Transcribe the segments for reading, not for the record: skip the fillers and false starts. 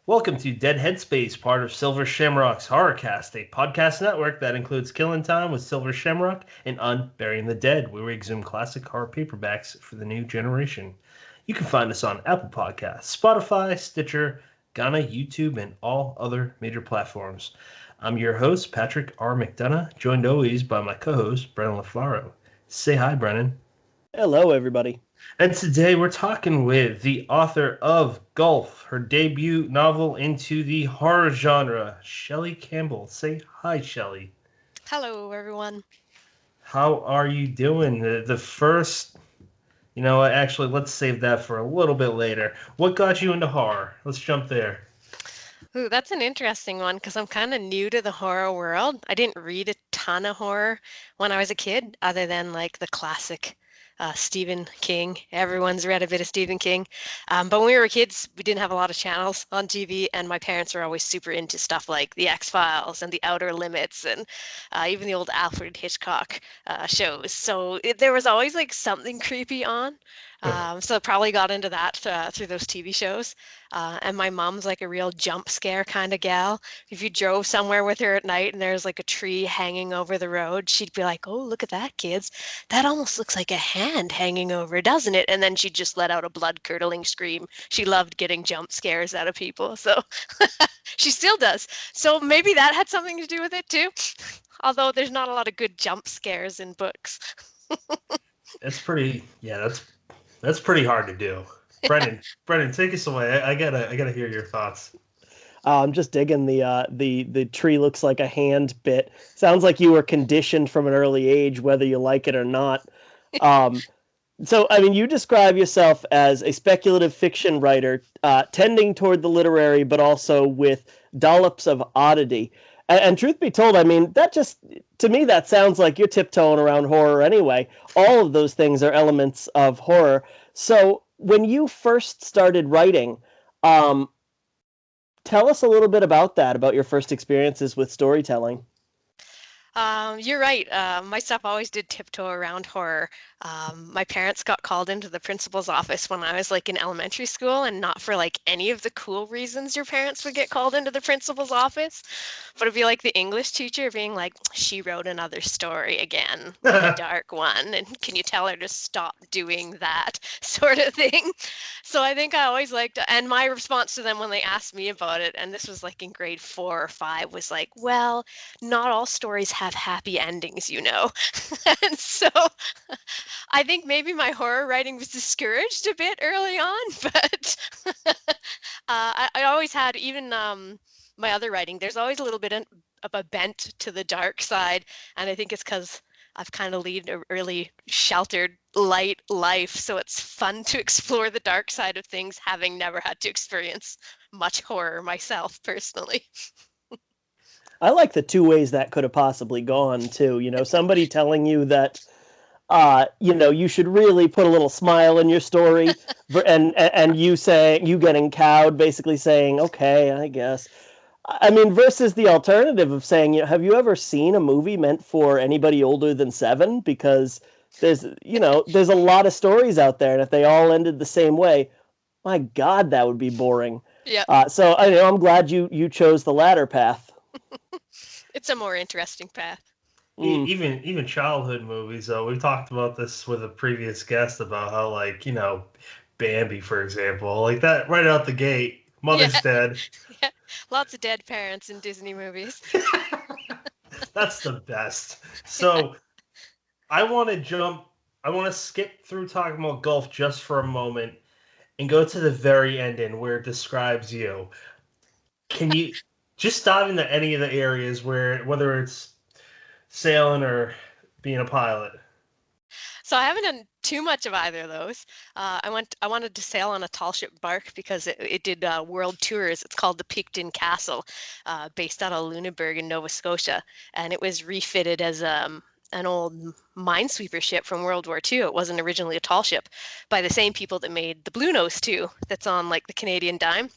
Welcome to Dead Headspace, part of Silver Shamrock's Horrorcast, a podcast network that includes Killing Time with Silver Shamrock and Unburying the Dead, where we exhume classic horror paperbacks for the new generation. You can find us on Apple Podcasts, Spotify, Stitcher, Ghana, YouTube, and all other major platforms. I'm your host, Patrick R. McDonough, joined always by my co-host, Brennan LaFlaro. Say hi, Brennan. Hello, everybody. And today we're talking with the author of Gulf, her debut novel into the horror genre, Shelly Campbell. Say hi, Shelly. Hello, everyone. How are you doing? The first, actually, let's save that for a little bit later. What got you into horror? Let's jump there. Ooh, that's an interesting one because I'm kind of new to the horror world. I didn't read a ton of horror when I was a kid, other than like the classic Stephen King. Everyone's read a bit of Stephen King. But when we were kids, we didn't have a lot of channels on TV, and my parents were always super into stuff like The X-Files and The Outer Limits and even the old Alfred Hitchcock shows. So there was always like something creepy on. So I probably got into that through those TV shows. And my mom's like a real jump scare kind of gal. If you drove somewhere with her at night and there's like a tree hanging over the road, she'd be like, "Oh, look at that, kids. That almost looks like a hand hanging over, doesn't it?" And then she'd just let out a blood-curdling scream. She loved getting jump scares out of people. So she still does. So maybe that had something to do with it too. Although there's not a lot of good jump scares in books. That's pretty hard to do. Brendan, take us away. I gotta hear your thoughts. I'm just digging the tree looks like a hand bit. Sounds like you were conditioned from an early age, whether you like it or not. So, I mean, you describe yourself as a speculative fiction writer, tending toward the literary, but also with dollops of oddity. And truth be told, I mean, to me, that sounds like you're tiptoeing around horror anyway. All of those things are elements of horror. So when you first started writing, tell us a little bit about that, about your first experiences with storytelling. You're right. My stuff always did tiptoe around horror. My parents got called into the principal's office when I was like in elementary school, and not for like any of the cool reasons your parents would get called into the principal's office, but it'd be like the English teacher being like, "She wrote another story again, a dark one, and can you tell her to stop doing that?" sort of thing. So I think I always liked, and my response to them when they asked me about it, and this was like in grade 4 or 5, was like, "Well, not all stories have happy endings, you know." And so I think maybe my horror writing was discouraged a bit early on, but I always had, even my other writing, there's always a little bit of a bent to the dark side, and I think it's because I've kind of led a really sheltered, light life, so it's fun to explore the dark side of things, having never had to experience much horror myself personally. I like the two ways that could have possibly gone, too. You know, somebody telling you that, you should really put a little smile in your story, and you getting cowed, basically saying, "Okay, I guess." I mean, versus the alternative of saying, have you ever seen a movie meant for anybody older than 7? Because there's a lot of stories out there, and if they all ended the same way, my God, that would be boring. Yeah. So I'm glad you chose the latter path. It's a more interesting path. Even childhood movies, though. We've talked about this with a previous guest about how, like, Bambi, for example, like that right out the gate, mother's dead. Yeah. Lots of dead parents in Disney movies. That's the best. So I want to skip through talking about Gulf just for a moment and go to the very ending where it describes you. Can you just dive into any of the areas whether it's sailing or being a pilot? So I haven't done too much of either of those. I wanted to sail on a tall ship bark because it did world tours. It's called the Picton Castle, based out of Lunenburg in Nova Scotia, and it was refitted as an old minesweeper ship from World War II. It wasn't originally a tall ship, by the same people that made the Blue Nose 2 that's on like the Canadian Dime.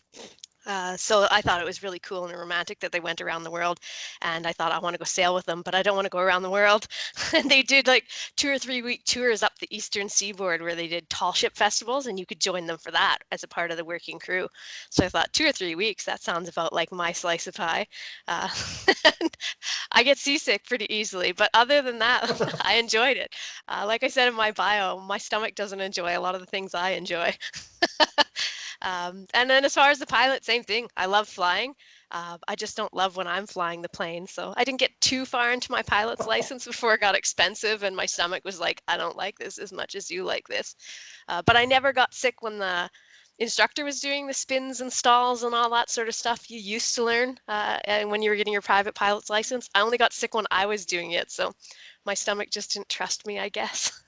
So I thought it was really cool and romantic that they went around the world, and I thought I want to go sail with them, but I don't want to go around the world. And they did like 2 or 3 week tours up the eastern seaboard where they did tall ship festivals, and you could join them for that as a part of the working crew. So I thought 2 or 3 weeks, that sounds about like my slice of pie. Uh, and I get seasick pretty easily, but other than that, I enjoyed it. Like I said in my bio, my stomach doesn't enjoy a lot of the things I enjoy. And then as far as the pilot, same thing. I love flying. I just don't love when I'm flying the plane. So I didn't get too far into my pilot's license before it got expensive, and my stomach was like, I don't like this as much as you like this. But I never got sick when the instructor was doing the spins and stalls and all that sort of stuff you used to learn and when you were getting your private pilot's license. I only got sick when I was doing it. So my stomach just didn't trust me, I guess.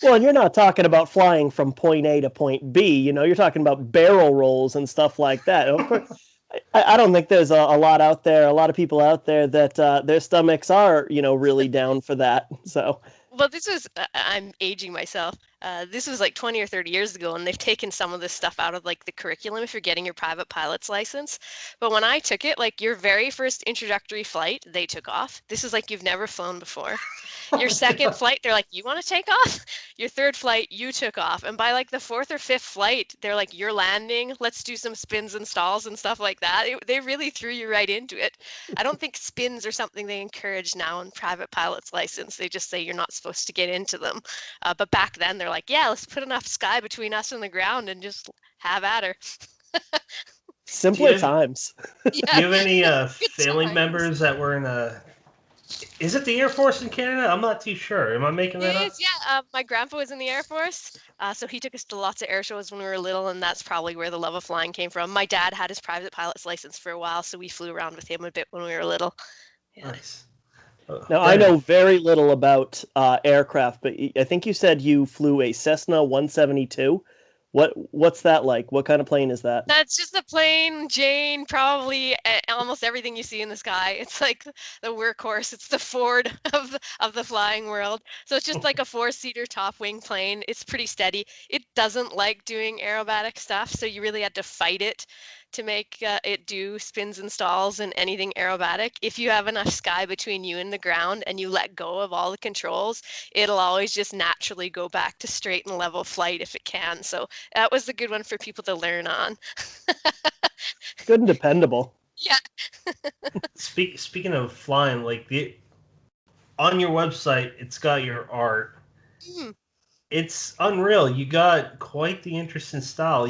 Well, and you're not talking about flying from point A to point B. You're talking about barrel rolls and stuff like that. Of course, I don't think there's a lot out there, a lot of people out there that their stomachs are, really down for that. So, Well, this was, I'm aging myself. This was like 20 or 30 years ago, and they've taken some of this stuff out of like the curriculum if you're getting your private pilot's license. But when I took it, like your very first introductory flight, they took off. This is like you've never flown before. Your second flight, they're like, you want to take off? Your third flight, you took off. And by like the fourth or fifth flight, they're like, you're landing. Let's do some spins and stalls and stuff like that. They really threw you right into it. I don't think spins are something they encourage now in private pilot's license. They just say you're not supposed to get into them. But back then, they're like, yeah, let's put enough sky between us and the ground and just have at her. Simpler times. Yeah. Do you have any family times. members that were in is it the Air Force in Canada? I'm not too sure. Am I making that up? Yeah. My grandpa was in the Air Force, so he took us to lots of air shows when we were little, and that's probably where the love of flying came from. My dad had his private pilot's license for a while, so we flew around with him a bit when we were little. Yeah. Nice. Now, I know very little about aircraft, but I think you said you flew a Cessna 172. What's that like? What kind of plane is that? That's just a plain Jane, probably almost everything you see in the sky. It's like the workhorse. It's the Ford of the flying world. So it's just like a 4-seater top wing plane. It's pretty steady. It doesn't like doing aerobatic stuff, so you really had to fight it to make it do spins and stalls and anything aerobatic. If you have enough sky between you and the ground and you let go of all the controls, it'll always just naturally go back to straight and level flight if it can. So that was a good one for people to learn on. Good and dependable. Yeah. Speaking of flying, like on your website, it's got your art. Mm. It's unreal. You got quite the interesting style.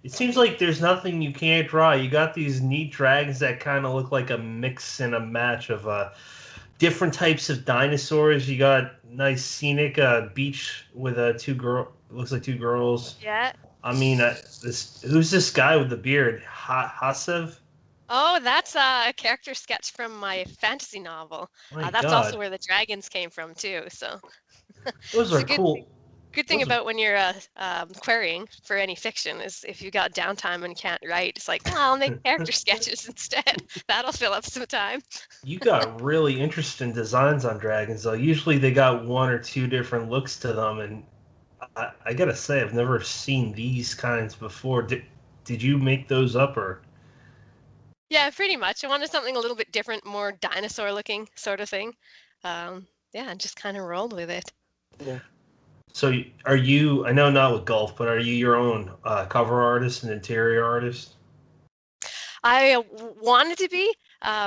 It seems like there's nothing you can't draw. You got these neat dragons that kind of look like a mix and a match of different types of dinosaurs. You got nice scenic beach with looks like two girls. Yeah. I mean, who's this guy with the beard? Hasev? Oh, that's a character sketch from my fantasy novel. That's God. also where the dragons came from too. So Those are cool. Good thing about when you're querying for any fiction is if you got downtime and can't write, it's like, well, I'll make character sketches instead. That'll fill up some time. You got really interesting designs on dragons, though. Usually they got one or two different looks to them, and I gotta say, I've never seen these kinds before. Did you make those up, or? Yeah, pretty much. I wanted something a little bit different, more dinosaur-looking sort of thing. Yeah, and just kind of rolled with it. Yeah. So are you, I know not with golf, but are you your own cover artist and interior artist? I wanted to be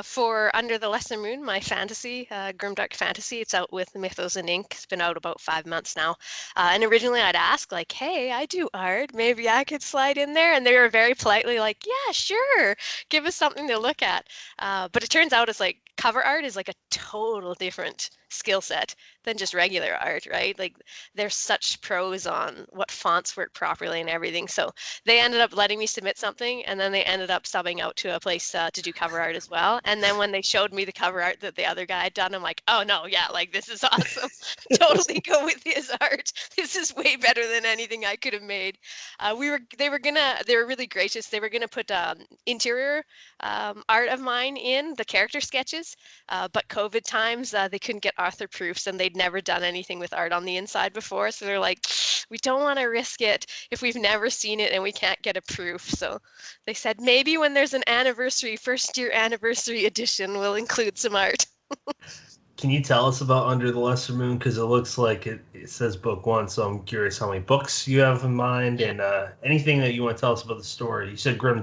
for Under the Lesser Moon, my fantasy, grimdark fantasy. It's out with Mythos and Ink. It's been out about 5 months now. And originally I'd ask like, hey, I do art. Maybe I could slide in there. And they were very politely like, yeah, sure. Give us something to look at. But it turns out it's like cover art is like a total different skill set than just regular art, right? Like there's such pros on what fonts work properly and everything. So they ended up letting me submit something, and then they ended up subbing out to a place to do cover art as well. And then when they showed me the cover art that the other guy had done, I'm like, oh no, yeah, like this is awesome. Totally go with his art. This is way better than anything I could have made. They were really gracious. They were gonna put interior art of mine in the character sketches. proofs, but COVID times, they couldn't get author proofs, and they'd never done anything with art on the inside before. So they're like, we don't want to risk it if we've never seen it and we can't get a proof. So they said, maybe when there's an anniversary, first year anniversary edition, we'll include some art. Can you tell us about Under the Lesser Moon? Because it looks like it says book 1, so I'm curious how many books you have in mind, and anything that you want to tell us about the story. You said grim,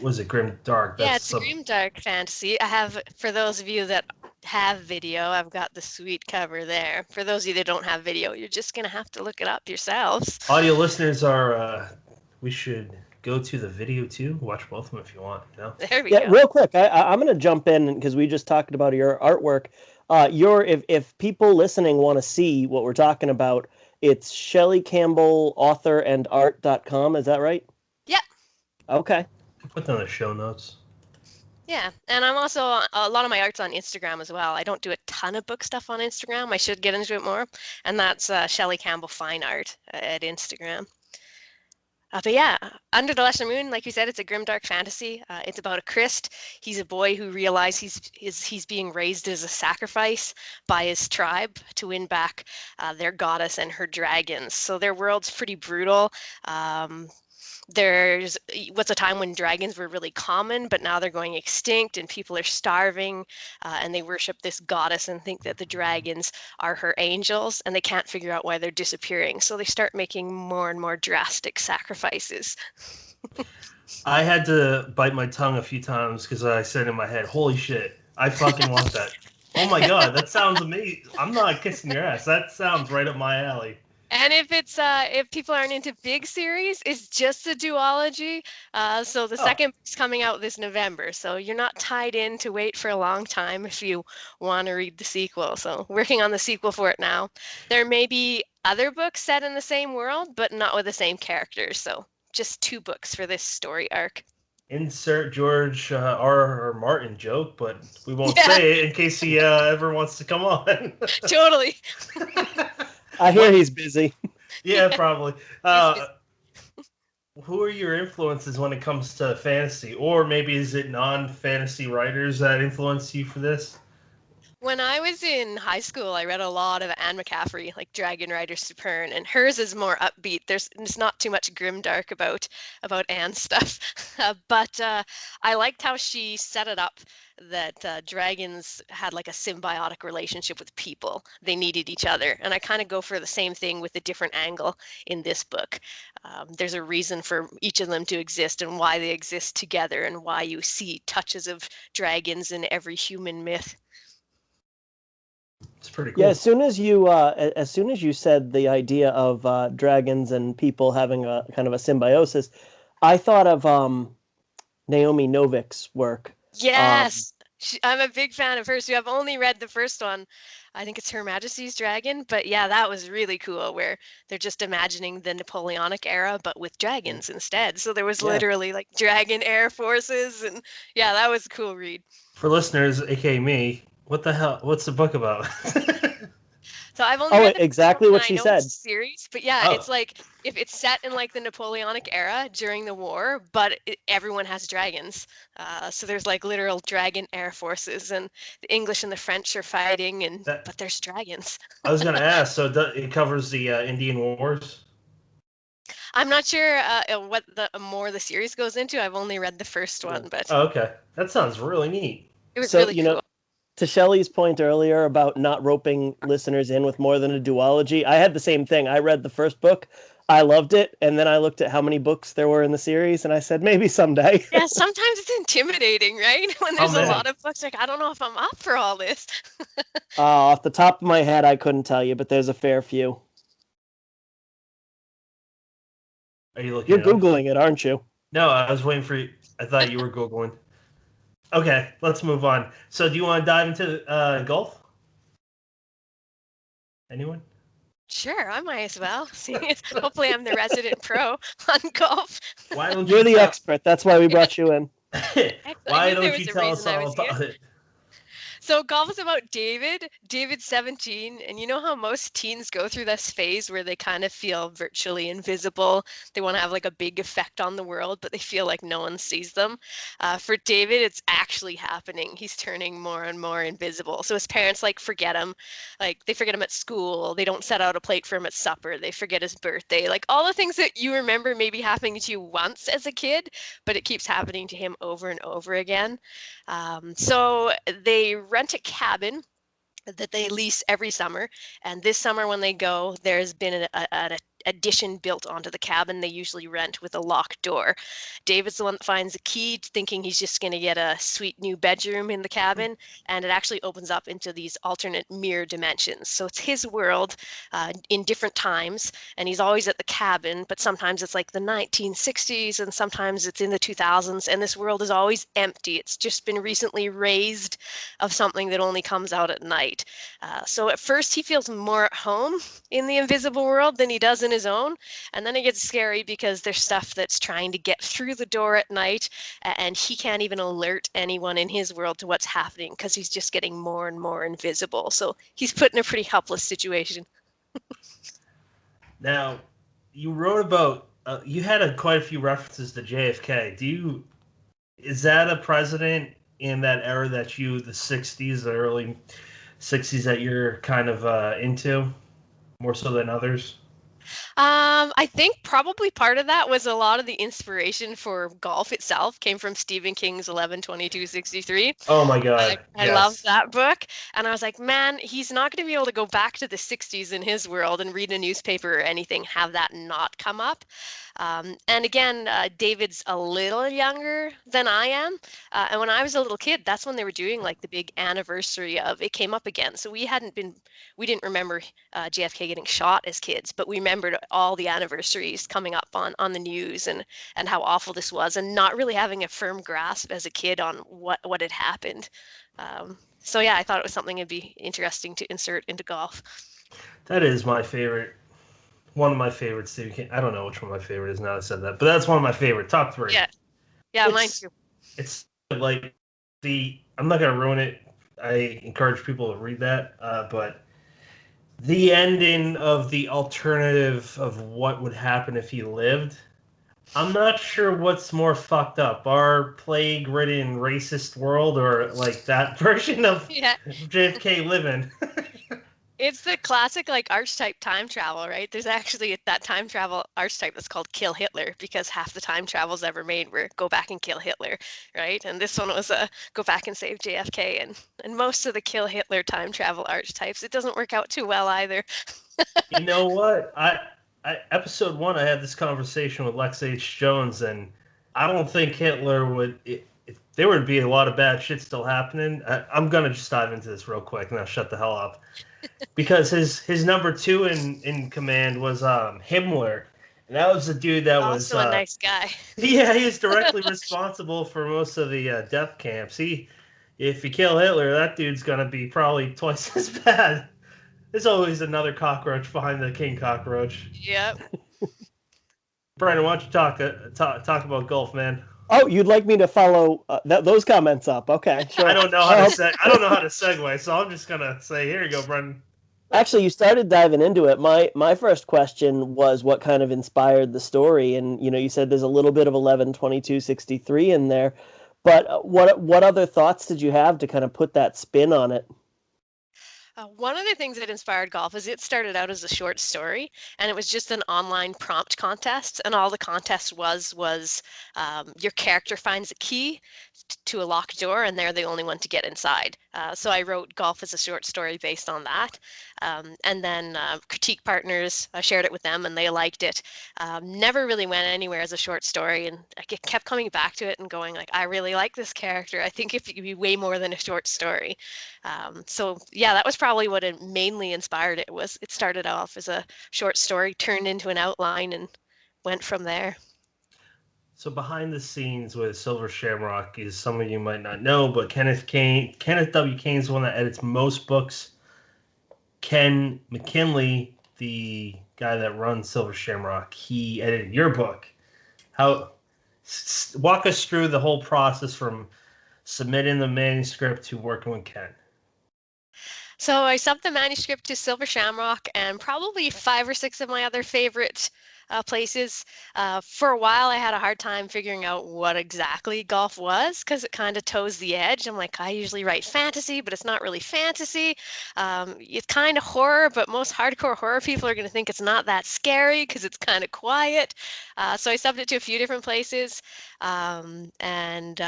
was it grim dark? Yeah, it's a grim dark fantasy. I have, for those of you that have video, I've got the sweet cover there. For those of you that don't have video, you're just gonna have to look it up yourselves. Audio listeners are, we should go to the video too. Watch both of them if you want. You know? There we go. Real quick, I'm going to jump in because we just talked about your artwork. If people listening want to see what we're talking about, it's Shelly Campbell, author and art.com. Is that right? Yeah. Okay. Put that in the show notes. Yeah, and I'm also, a lot of my art's on Instagram as well. I don't do a ton of book stuff on Instagram. I should get into it more. And that's Shelly Campbell Fine Art at Instagram. But yeah, Under the Lesser Moon, like you said, it's a grimdark fantasy. It's about a Christ. He's a boy who realizes he's being raised as a sacrifice by his tribe to win back their goddess and her dragons. So their world's pretty brutal. There's what's a time when dragons were really common, but now they're going extinct and people are starving, and they worship this goddess and think that the dragons are her angels, and they can't figure out why they're disappearing. So they start making more and more drastic sacrifices. I had to bite my tongue a few times because I said in my head, holy shit, I fucking want that. Oh my God, that sounds amazing. I'm not kissing your ass. That sounds right up my alley. And if people aren't into big series, it's just a duology. So the second book's coming out this November. So you're not tied in to wait for a long time if you want to read the sequel. So working on the sequel for it now. There may be other books set in the same world, but not with the same characters. So just 2 books for this story arc. Insert George R. Martin joke, but we won't say it in case he ever wants to come on. Totally. I hear he's busy. Yeah, probably. Who are your influences when it comes to fantasy? Or maybe is it non-fantasy writers that influence you for this? When I was in high school, I read a lot of Anne McCaffrey, like Dragon Rider Supern, and hers is more upbeat. There's not too much grimdark about Anne's stuff, but I liked how she set it up that dragons had like a symbiotic relationship with people. They needed each other, and I kind of go for the same thing with a different angle in this book. There's a reason for each of them to exist and why they exist together, and why you see touches of dragons in every human myth. It's pretty cool. Yeah, as soon as you said the idea of dragons and people having a kind of a symbiosis, I thought of Naomi Novik's work. Yes, I'm a big fan of hers. I've only read the first one. I think it's Her Majesty's Dragon, but yeah, that was really cool, where they're just imagining the Napoleonic era, but with dragons instead. So there was literally like dragon air forces, and yeah, that was a cool read. For listeners, aka me, what the hell? What's the book about? So I've only read exactly what she said. Series, but yeah, it's like if it's set in like the Napoleonic era during the war, but everyone has dragons. So there's like literal dragon air forces, and the English and the French are fighting, but there's dragons. I was gonna ask. So it covers the Indian Wars. I'm not sure what the more the series goes into. I've only read the first one, but okay, that sounds really neat. It was really cool. To Shelly's point earlier about not roping listeners in with more than a duology, I had the same thing. I read the first book, I loved it, and then I looked at how many books there were in the series, and I said, maybe someday. Yeah, sometimes it's intimidating, right? When there's a lot of books, like, I don't know if I'm up for all this. Off the top of my head, I couldn't tell you, but there's a fair few. Are you looking? You're Googling it, aren't you? No, I was waiting for you. I thought you were Googling. Okay, let's move on. So do you want to dive into golf? Anyone? Sure, I might as well. Hopefully I'm the resident pro on golf. Why don't You're the expert. That's why we brought you in. Why don't you tell us all about it? So golf is about David. David's 17, and you know how most teens go through this phase where they kind of feel virtually invisible. They want to have like a big effect on the world, but they feel like no one sees them. For David, it's actually happening. He's turning more and more invisible. So his parents like forget him. Like they forget him at school. They don't set out a plate for him at supper. They forget his birthday. Like all the things that you remember maybe happening to you once as a kid, but it keeps happening to him over and over again. So they rent a cabin that they lease every summer. And this summer when they go, there's been an addition built onto the cabin they usually rent with a locked door. David's the one that finds the key, thinking he's just going to get a sweet new bedroom in the cabin, and it actually opens up into these alternate mirror dimensions. So it's his world in different times, and he's always at the cabin, but sometimes it's like the 1960s and sometimes it's in the 2000s, and this world is always empty. It's just been recently raised of something that only comes out at night. So at first he feels more at home in the invisible world than he does in his own, and then it gets scary because there's stuff that's trying to get through the door at night, and he can't even alert anyone in his world to what's happening because he's just getting more and more invisible. So he's put in a pretty helpless situation. Now, you wrote about you had quite a few references to JFK. Is that a president in that era that the 60s, the early 60s, that you're kind of into more so than others? I think probably part of that was a lot of the inspiration for golf itself came from Stephen King's 11/22/63. Oh my God. I love that book. And I was like, man, he's not going to be able to go back to the 60s in his world and read a newspaper or anything, have that not come up. And again, David's a little younger than I am. And when I was a little kid, that's when they were doing like the big anniversary of it came up again. So we didn't remember JFK getting shot as kids, but we remembered all the anniversaries coming up on the news and how awful this was, and not really having a firm grasp as a kid on what had happened. So yeah, I thought it was something that'd be interesting to insert into golf. That is my favorite. One of my favorites, Stephen King. I don't know which one my favorite is now I said that, but that's one of my favorite. Top 3. Yeah, mine too. It's like I'm not going to ruin it. I encourage people to read that, but the ending of the alternative of what would happen if he lived, I'm not sure what's more fucked up, our plague-ridden racist world or like that version of JFK living. It's the classic like archetype time travel, right? There's actually that time travel archetype that's called kill Hitler, because half the time travels ever made were go back and kill Hitler, right? And this one was go back and save JFK, and most of the kill Hitler time travel archetypes, it doesn't work out too well either. You know what? I episode 1, I had this conversation with Lex H. Jones, and I don't think Hitler would. There would be a lot of bad shit still happening. I'm gonna just dive into this real quick, and I'll shut the hell up. Because his number 2 in command was Himmler, and that was the dude that was also a nice guy. Yeah, he was directly responsible for most of the death camps. If you kill Hitler, that dude's gonna be probably twice as bad. There's always another cockroach behind the king cockroach. Yep. Brandon, why don't you talk about golf, man? Oh, you'd like me to follow those comments up? Okay, sure. I don't know how to segue, so I'm just gonna say, here you go, Brendan. Actually, you started diving into it. My first question was what kind of inspired the story, and you said there's a little bit of 11/22/63 in there, but what other thoughts did you have to kind of put that spin on it? One of the things that inspired golf is it started out as a short story, and it was just an online prompt contest, and all the contest was your character finds a key to a locked door, and they're the only one to get inside. So I wrote golf as a short story based on that, and then Critique Partners, I shared it with them, and they liked it. Never really went anywhere as a short story, and I kept coming back to it and going like, I really like this character. I think it could be way more than a short story. So yeah, that was probably what it mainly inspired it. It started off as a short story, turned into an outline, and went from there. So behind the scenes with Silver Shamrock is, some of you might not know, but Kenneth W. Kane's the one that edits most books. Ken McKinley, the guy that runs Silver Shamrock, he edited your book. Walk us through the whole process from submitting the manuscript to working with Ken. So I subbed the manuscript to Silver Shamrock and probably 5 or 6 of my other favorite places. For a while, I had a hard time figuring out what exactly golf was because it kind of toes the edge. I'm like, I usually write fantasy, but it's not really fantasy. It's kind of horror, but most hardcore horror people are going to think it's not that scary because it's kind of quiet. So I subbed it to a few different places, and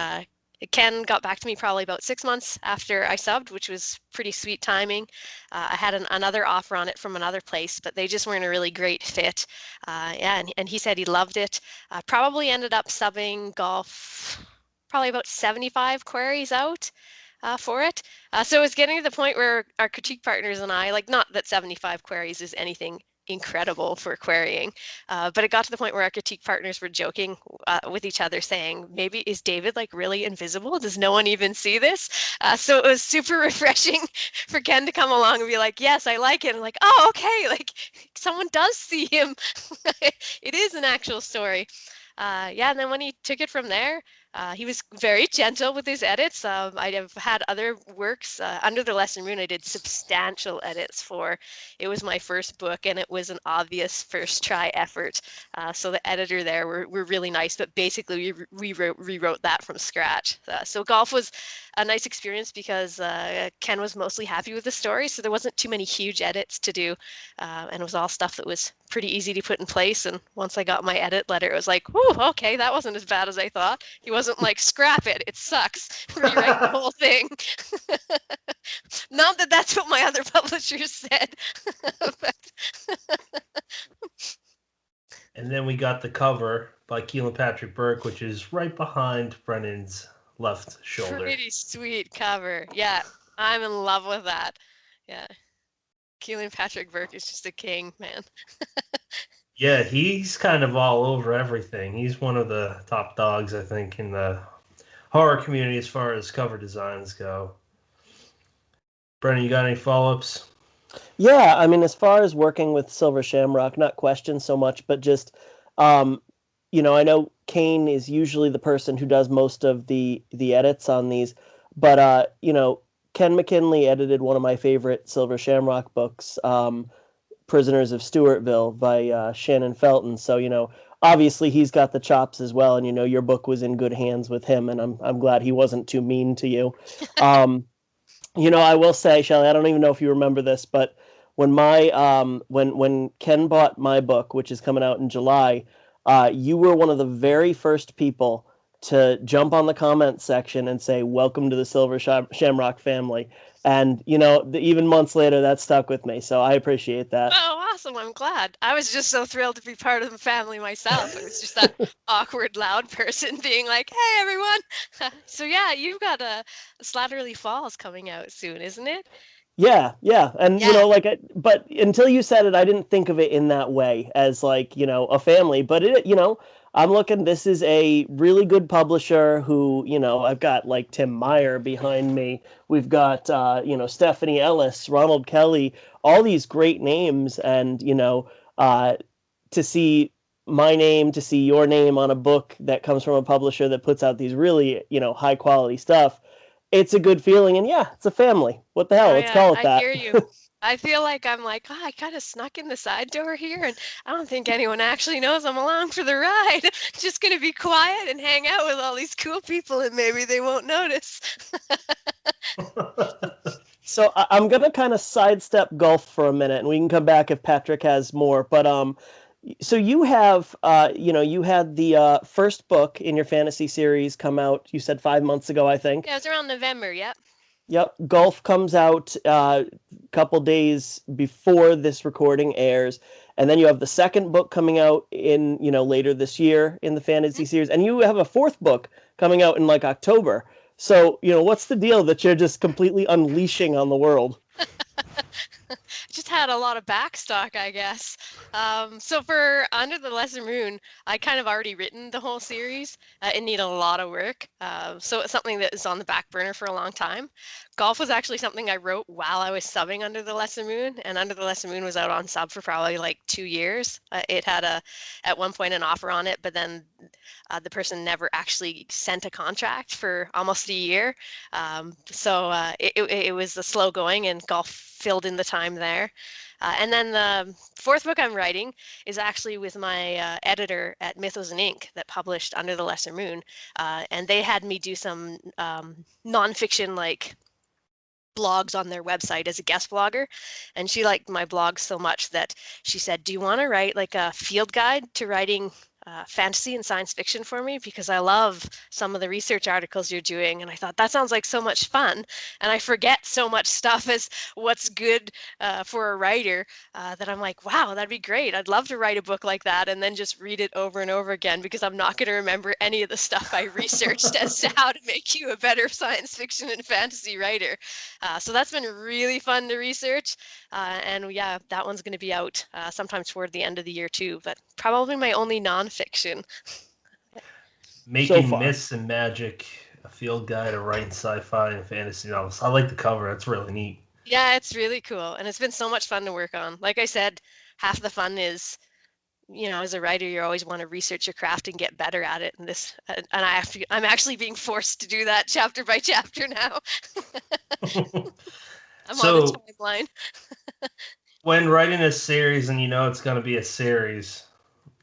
Ken got back to me probably about 6 months after I subbed, which was pretty sweet timing. I had another offer on it from another place, but they just weren't a really great fit. Yeah, and he said he loved it. Probably ended up subbing golf probably about 75 queries out for it. So it was getting to the point where our critique partners and I, like, not that 75 queries is anything incredible for querying, but it got to the point where our critique partners were joking with each other saying, maybe is David like really invisible? Does no one even see this? So it was super refreshing for Ken to come along and be like, yes, I like it. And like, oh, okay, like someone does see him. It is an actual story. Yeah, and then when he took it from there, he was very gentle with his edits. I have had other works under the Lesson Rune. I did substantial edits for. It was my first book, and it was an obvious first try effort. So the editor there were really nice, but basically we rewrote that from scratch. So golf was a nice experience because Ken was mostly happy with the story, so there wasn't too many huge edits to do, and it was all stuff that was pretty easy to put in place. And once I got my edit letter, it was like, whew, okay, that wasn't as bad as I thought. He wasn't like, scrap it, it sucks, rewrite the whole thing. Not that that's what my other publishers said. And then we got the cover by Keelan Patrick Burke, which is right behind Brennan's left shoulder. Pretty sweet cover. Yeah, I'm in love with that. Yeah. Keelan Patrick Burke is just a king, man. Yeah, he's kind of all over everything. He's one of the top dogs, I think, in the horror community as far as cover designs go. Brennan, you got any follow-ups? Yeah, I mean, as far as working with Silver Shamrock, not questions so much, but just, you know, I know Kane is usually the person who does most of the edits on these, but, you know, Ken McKinley edited one of my favorite Silver Shamrock books, Prisoners of Stewartville by Shannon Felton. So, you know, obviously he's got the chops as well, and, you know, your book was in good hands with him, and I'm glad he wasn't too mean to you. You know, I will say, Shelly, I don't even know if you remember this, but when my when Ken bought my book, which is coming out in July, you were one of the very first people to jump on the comment section and say, welcome to the Silver Shamrock family. And, you know, even months later, that stuck with me. So I appreciate that. Oh, awesome. I'm glad. I was just so thrilled to be part of the family myself. It was just that awkward, loud person being like, hey, everyone. So, yeah, you've got a Slatterly Falls coming out soon, isn't it? Yeah. And, you know, like, but until you said it, I didn't think of it in that way as, like, you know, a family. But, it, you know, I'm looking, this is a really good publisher who, you know, I've got like Tim Meyer behind me. We've got, you know, Stephanie Ellis, Ronald Kelly, all these great names. And, you know, to see my name, to see your name on a book that comes from a publisher that puts out these really, you know, high quality stuff, it's a good feeling. And yeah, it's a family. What the hell? Let's call it that. I hear you. I feel like I'm like, oh, I kind of snuck in the side door here, and I don't think anyone actually knows I'm along for the ride. Just going to be quiet and hang out with all these cool people, and maybe they won't notice. So I'm going to kind of sidestep golf for a minute, and we can come back if Patrick has more. But so you have, you know, you had the first book in your fantasy series come out, you said 5 months ago, I think. Yeah, it was around November, yep. Yep, Golf comes out a couple days before this recording airs, and then you have the second book coming out in, you know, later this year in the fantasy series, and you have a fourth book coming out in like October. So, you know, what's the deal that you're just completely unleashing on the world? Just had a lot of backstock, I guess. So for Under the Lesson Rune, I kind of already written the whole series. It needed a lot of work. So it's something that is on the back burner for a long time. Golf was actually something I wrote while I was subbing Under the Lesson Rune, and Under the Lesson Rune was out on sub for probably like 2 years. It had at one point an offer on it, but then the person never actually sent a contract for almost a year. So it was a slow going, and golf filled in the time there. And then the fourth book I'm writing is actually with my editor at Mythos and Ink that published Under the Lesser Moon. And they had me do some nonfiction, like, blogs on their website as a guest blogger, and she liked my blogs so much that she said, do you want to write like a field guide to writing fantasy and science fiction for me, because I love some of the research articles you're doing. And I thought that sounds like so much fun, and I forget so much stuff as what's good for a writer, that I'm like, wow, that'd be great. I'd love to write a book like that and then just read it over and over again, because I'm not going to remember any of the stuff I researched as to how to make you a better science fiction and fantasy writer. So that's been really fun to research. And yeah, that one's going to be out sometime toward the end of the year too, but probably my only nonfiction. Making Myths and Magic, a field guide to writing sci-fi and fantasy novels. I like the cover. That's really neat. Yeah, it's really cool. And it's been so much fun to work on. Like I said, half the fun is, you know, as a writer, you always want to research your craft and get better at it. And I'm actually being forced to do that chapter by chapter now. I'm on the timeline. When writing a series and you know it's going to be a series,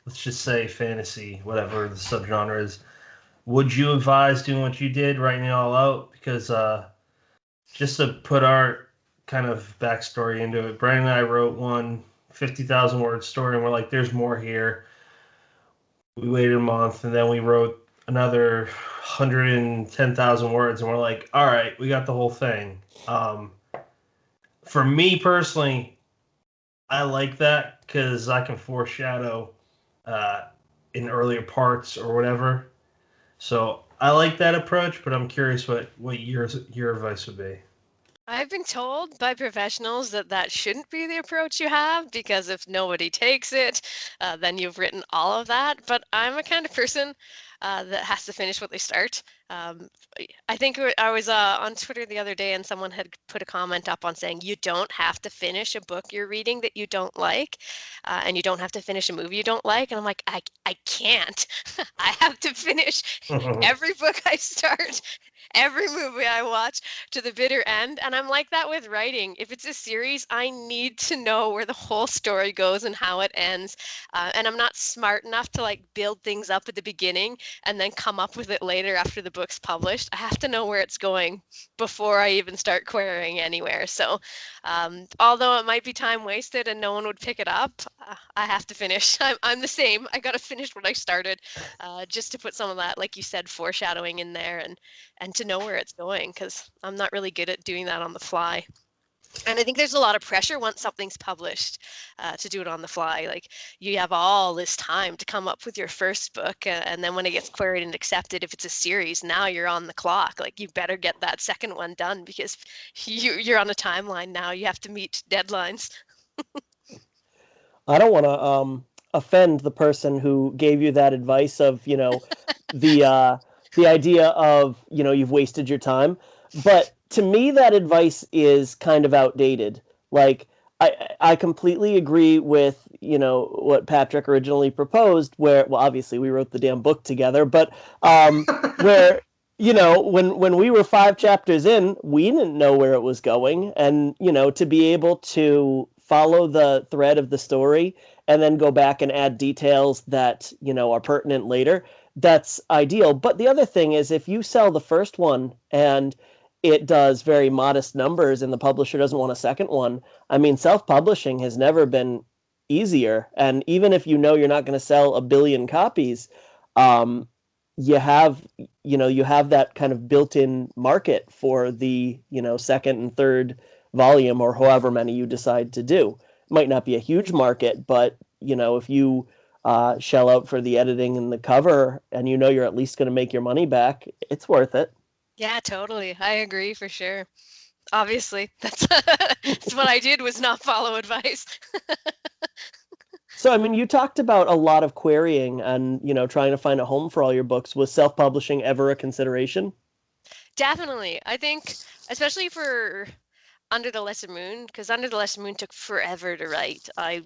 let's just say fantasy, whatever the subgenre is, would you advise doing what you did, writing it all out? Because just to put our kind of backstory into it, Brandon and I wrote one 50,000 word story, and we're like, there's more here. We waited a month, and then we wrote another 110,000 words, and we're like, all right, we got the whole thing. For me personally, I like that because I can foreshadow in earlier parts or whatever. So I like that approach, but I'm curious what your advice would be. I've been told by professionals that that shouldn't be the approach you have, because if nobody takes it, then you've written all of that. But I'm a kind of person that has to finish what they start. I think I was on Twitter the other day, and someone had put a comment up on saying you don't have to finish a book you're reading that you don't like, and you don't have to finish a movie you don't like. And I'm like, I can't. I have to finish every book I start, every movie I watch to the bitter end. And I'm like that with writing. If it's a series, I need to know where the whole story goes and how it ends. And I'm not smart enough to like build things up at the beginning and then come up with it later after the book's published. I have to know where it's going before I even start querying anywhere. So although it might be time wasted and no one would pick it up, I have to finish. I'm the same. I got to finish what I started, just to put some of that, like you said, foreshadowing in there, and to know where it's going, because I'm not really good at doing that on the fly. And I think there's a lot of pressure once something's published to do it on the fly. Like, you have all this time to come up with your first book, and then when it gets queried and accepted, if it's a series, now you're on the clock. Like, you better get that second one done, because you're on a timeline now. You have to meet deadlines. I don't want to offend the person who gave you that advice of, you know, the idea of, you know, you've wasted your time. But to me, that advice is kind of outdated. Like, I completely agree with, you know, what Patrick originally proposed, where, well, obviously we wrote the damn book together, but where, you know, when we were 5 chapters in, we didn't know where it was going. And, you know, to be able to follow the thread of the story and then go back and add details that, you know, are pertinent later, that's ideal. But the other thing is, if you sell the first one and it does very modest numbers and the publisher doesn't want a second one, I mean, self-publishing has never been easier. And even if you know you're not going to sell 1 billion copies, you have that kind of built-in market for the, you know, second and third volume, or however many you decide to do. It might not be a huge market, but, you know, if you shell out for the editing and the cover and you know you're at least going to make your money back, it's worth it. Yeah, totally. I agree for sure. Obviously, that's what I did, was not follow advice. So, I mean, you talked about a lot of querying and, you know, trying to find a home for all your books. Was self-publishing ever a consideration? Definitely. I think, especially for Under the Lesser Moon, because Under the Lesser Moon took forever to write. I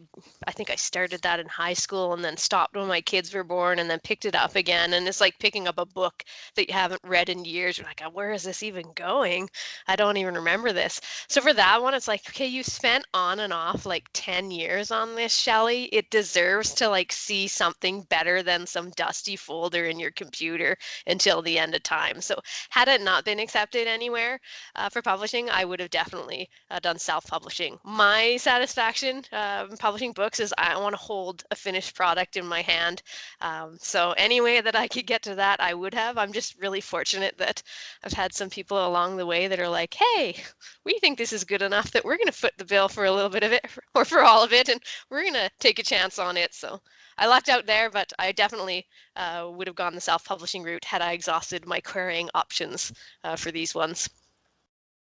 think I started that in high school and then stopped when my kids were born and then picked it up again. And it's like picking up a book that you haven't read in years. You're like, where is this even going? I don't even remember this. So for that one, it's like, okay, you spent on and off like 10 years on this, Shelly. It deserves to like see something better than some dusty folder in your computer until the end of time. So had it not been accepted anywhere for publishing, I would have definitely done self-publishing. My satisfaction publishing books is I want to hold a finished product in my hand. So any way that I could get to that, I would have. I'm just really fortunate that I've had some people along the way that are like, hey, we think this is good enough that we're going to foot the bill for a little bit of it or for all of it, and we're going to take a chance on it. So I lucked out there, but I definitely would have gone the self-publishing route had I exhausted my querying options for these ones.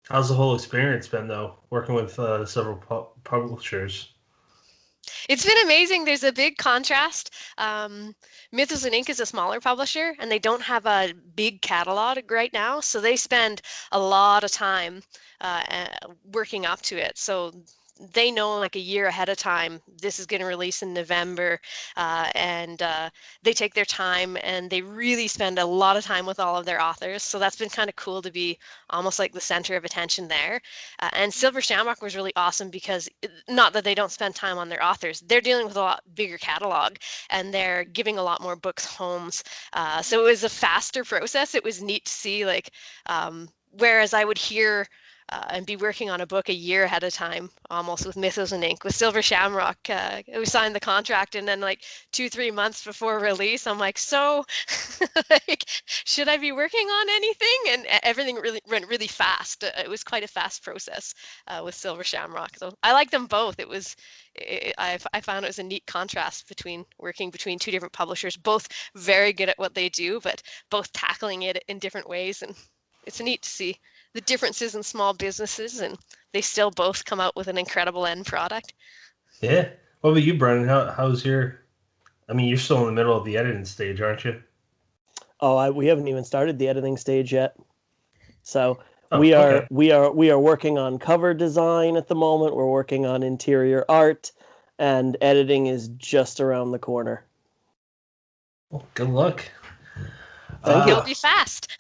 How's the whole experience been, though, working with several publishers? It's been amazing. There's a big contrast. Mythos and Ink is a smaller publisher, and they don't have a big catalog right now, so they spend a lot of time working up to it. So they know like a year ahead of time this is going to release in November, and they take their time and they really spend a lot of time with all of their authors. So that's been kind of cool to be almost like the center of attention there. And Silver Shamrock was really awesome because not that they don't spend time on their authors, they're dealing with a lot bigger catalog and they're giving a lot more books homes. So it was a faster process. It was neat to see, like, whereas I would hear and be working on a book a year ahead of time, almost with Mythos and Ink. With Silver Shamrock, we signed the contract, and then like 2-3 months before release, I'm like, so, like, should I be working on anything? And everything really went really fast. It was quite a fast process with Silver Shamrock. So I like them both. I found it was a neat contrast between working between two different publishers, both very good at what they do, but both tackling it in different ways. And it's neat to see the differences in small businesses, and they still both come out with an incredible end product. Yeah. What about you, Brennan? How's your? I mean, you're still in the middle of the editing stage, aren't you? Oh, we haven't even started the editing stage yet. So we are working on cover design at the moment. We're working on interior art, and editing is just around the corner. Well, good luck. It'll be fast.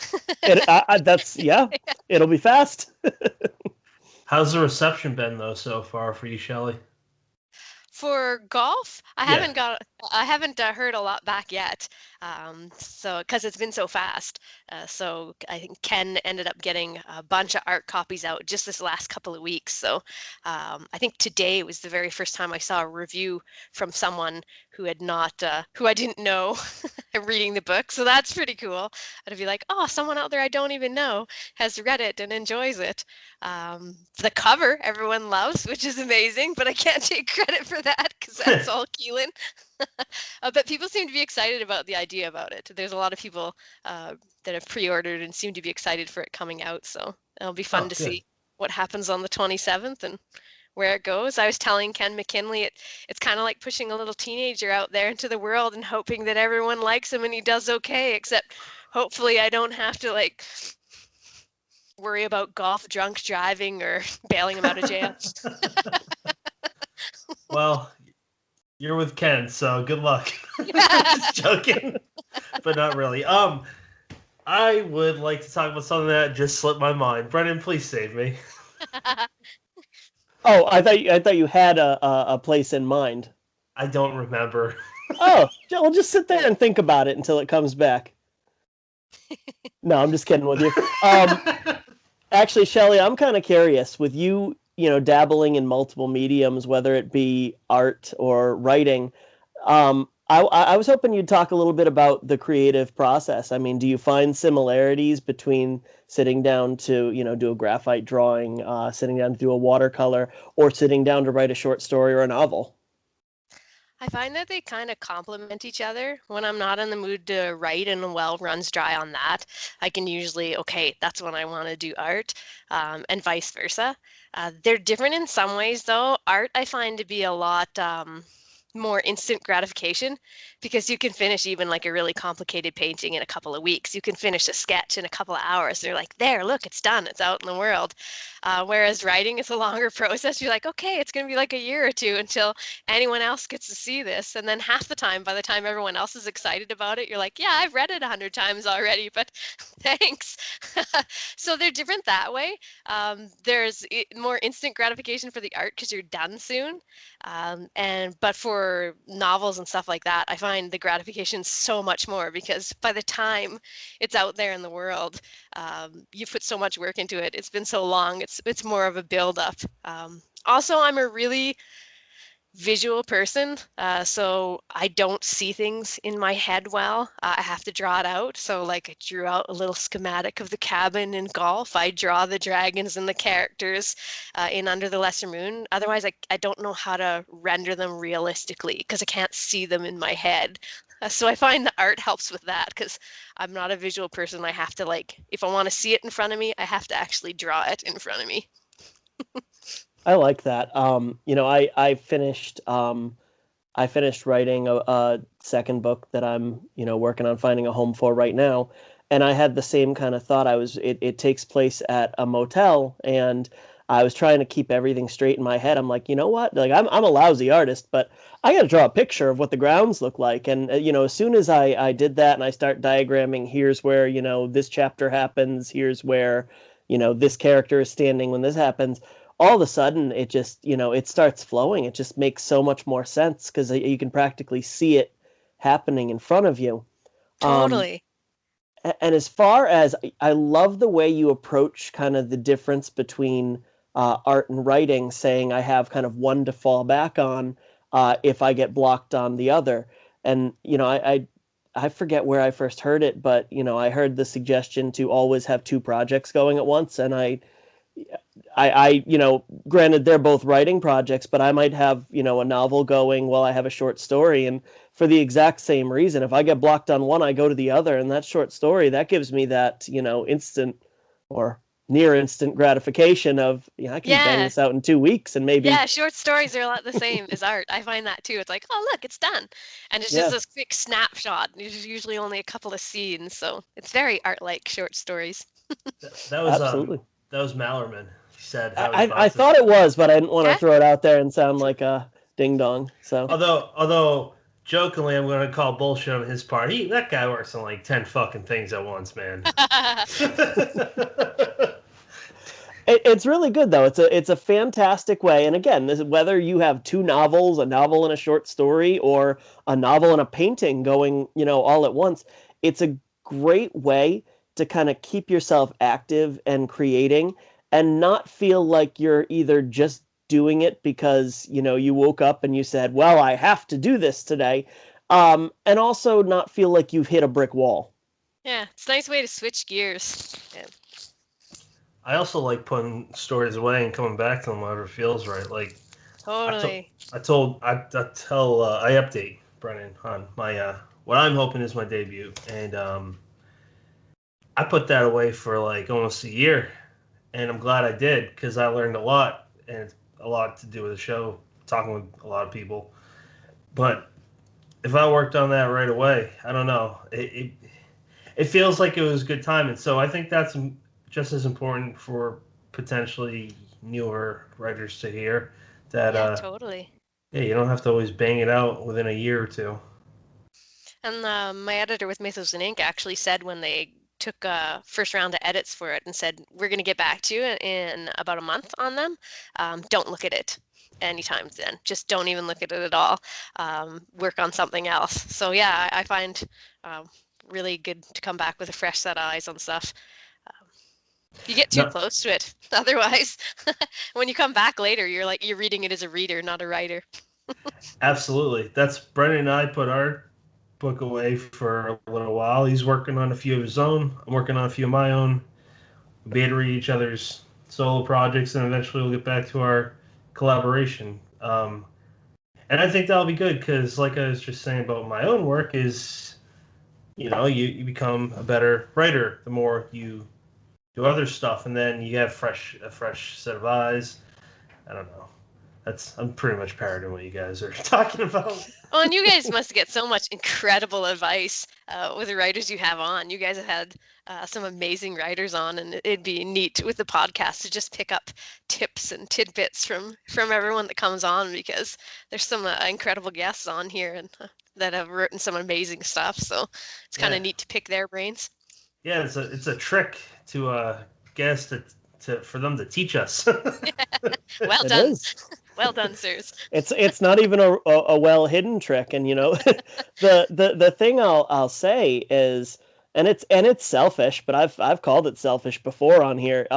It'll be fast. How's the reception been, though, so far for you, Shelly? For golf, I haven't heard a lot back yet. So because it's been so fast. So I think Ken ended up getting a bunch of art copies out just this last couple of weeks. So I think today was the very first time I saw a review from someone who had not, who I didn't know, reading the book. So that's pretty cool. I'd be like, oh, someone out there I don't even know has read it and enjoys it. The cover everyone loves, which is amazing, but I can't take credit for that because that's all Keelan. But people seem to be excited about the idea about it. There's a lot of people that have pre-ordered and seem to be excited for it coming out. So it'll be fun to see what happens on the 27th and where it goes. I was telling Ken McKinley, it's kind of like pushing a little teenager out there into the world and hoping that everyone likes him and he does okay, except hopefully I don't have to like worry about golf drunk driving or bailing him out of jail. Well, you're with Ken, so good luck. Just joking, but not really. I would like to talk about something that just slipped my mind. Brennan, please save me. Oh, I thought you had a place in mind. I don't remember. Oh, well, just sit there and think about it until it comes back. No, I'm just kidding with you. Actually, Shelly, I'm kind of curious with you, dabbling in multiple mediums, whether it be art or writing. I was hoping you'd talk a little bit about the creative process. I mean, do you find similarities between sitting down to, do a graphite drawing, sitting down to do a watercolor, or sitting down to write a short story or a novel? I find that they kind of complement each other. When I'm not in the mood to write and the well runs dry on that, I can usually, okay, that's when I want to do art, and vice versa. They're different in some ways, though. Art I find to be a lot more instant gratification, because you can finish even like a really complicated painting in a couple of weeks. You can finish a sketch in a couple of hours. They're like, there, look, it's done. It's out in the world. Whereas writing is a longer process. You're like, okay, it's going to be like a year or two until anyone else gets to see this. And then half the time, by the time everyone else is excited about it, you're like, yeah, I've read it 100 times already, but thanks. So they're different that way. There's more instant gratification for the art because you're done soon. But for novels and stuff like that, I find the gratification so much more, because by the time it's out there in the world, you've put so much work into it. It's been so long. It's more of a build up. Also, I'm a really visual person, so I don't see things in my head well. I have to draw it out. So like I drew out a little schematic of the cabin in golf. I draw the dragons and the characters in Under the Lesser Moon. Otherwise, I don't know how to render them realistically because I can't see them in my head. So I find the art helps with that, because I'm not a visual person. I have to, like, if I want to see it in front of me, I have to actually draw it in front of me. I like that. I finished writing a second book that I'm, working on finding a home for right now. And I had the same kind of thought. It takes place at a motel, and I was trying to keep everything straight in my head. I'm like, you know what? Like, I'm a lousy artist, but I got to draw a picture of what the grounds look like. And, as soon as I did that and I start diagramming, here's where, this chapter happens, here's where, this character is standing when this happens, all of a sudden it just, it starts flowing. It just makes so much more sense because you can practically see it happening in front of you. Totally. And as far as, I love the way you approach kind of the difference between art and writing, saying I have kind of one to fall back on if I get blocked on the other. And, I forget where I first heard it, but, I heard the suggestion to always have two projects going at once. And I granted they're both writing projects, but I might have, a novel going while I have a short story. And for the exact same reason, if I get blocked on one, I go to the other. And that short story, that gives me that, instant or near instant gratification of, I can bang this out in 2 weeks and maybe. Yeah, short stories are a lot the same as art. I find that too. It's like, oh, look, it's done. And it's just this quick snapshot. There's usually only a couple of scenes. So it's very art-like short stories. That was Absolutely. That was Mallerman. He said. I thought it was, but I didn't want to throw it out there and sound like a ding dong. So although jokingly, I'm going to call bullshit on his part. That guy works on like 10 fucking things at once, man. It's really good though. It's a fantastic way. And again, whether you have two novels, a novel and a short story, or a novel and a painting going, all at once, it's a great way to kind of keep yourself active and creating and not feel like you're either just doing it because, you woke up and you said, well, I have to do this today. And also not feel like you've hit a brick wall. Yeah, it's a nice way to switch gears. Yeah. I also like putting stories away and coming back to them whenever it feels right. Like, totally. I update Brennan on my what I'm hoping is my debut, and I put that away for like almost a year, and I'm glad I did because I learned a lot, and it's a lot to do with the show, talking with a lot of people. But if I worked on that right away, I don't know. It feels like it was good timing. So I think that's just as important for potentially newer writers to hear that. Yeah, totally. Yeah, you don't have to always bang it out within a year or two. And my editor with Mythos and Ink actually said when they took a first round of edits for it and said, we're going to get back to you in about a month on them. Don't look at it anytime then. Just don't even look at it at all. Work on something else. So yeah, I find really good to come back with a fresh set of eyes on stuff. You get too close to it. Otherwise, when you come back later, you're reading it as a reader, not a writer. Absolutely. That's Brennan and I put our book away for a little while. He's working on a few of his own. I'm working on a few of my own. We beta read each other's solo projects, and eventually we'll get back to our collaboration. And I think that'll be good because, like I was just saying about my own work, is you become a better writer the more you do other stuff, and then you have a fresh set of eyes. I don't know. I'm pretty much parroting what you guys are talking about. Oh, and you guys must get so much incredible advice with the writers you have on. You guys have had some amazing writers on, and it'd be neat with the podcast to just pick up tips and tidbits from everyone that comes on, because there's some incredible guests on here and that have written some amazing stuff. So it's kind of neat to pick their brains. Yeah, it's a trick to guests for them to teach us. Well It done. is. Well done, sirs. It's not even a well hidden trick, and the thing I'll say is, and it's selfish, but I've called it selfish before on here.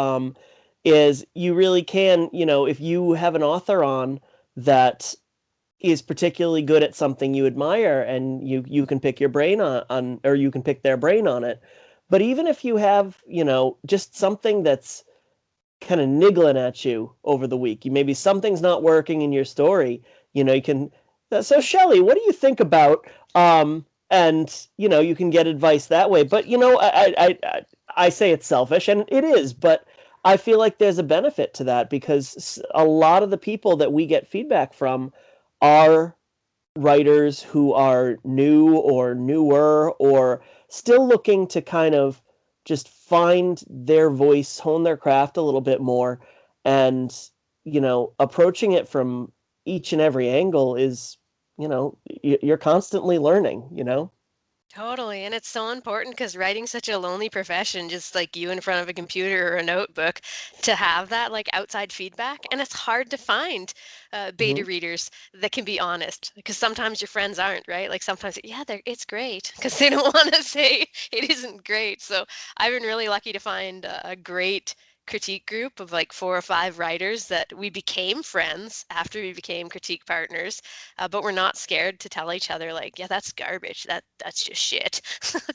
Is you really can, if you have an author on that is particularly good at something you admire, and you can pick your brain on, or you can pick their brain on it. But even if you have, just something that's kind of niggling at you over the week, maybe something's not working in your story, you can. So Shelly, what do you think about? And you can get advice that way. But I say it's selfish, and it is, but I feel like there's a benefit to that, because a lot of the people that we get feedback from are writers who are new or newer or still looking to kind of just find their voice, hone their craft a little bit more, and approaching it from each and every angle is, you're constantly learning. Totally. And it's so important because writing's such a lonely profession, just like you in front of a computer or a notebook, to have that like outside feedback. And it's hard to find beta readers that can be honest, because sometimes your friends aren't, right? Like sometimes, yeah, it's great, because they don't want to say it isn't great. So I've been really lucky to find a great critique group of like 4 or 5 writers that we became friends after we became critique partners, but we're not scared to tell each other like, yeah, that's garbage, that's just shit,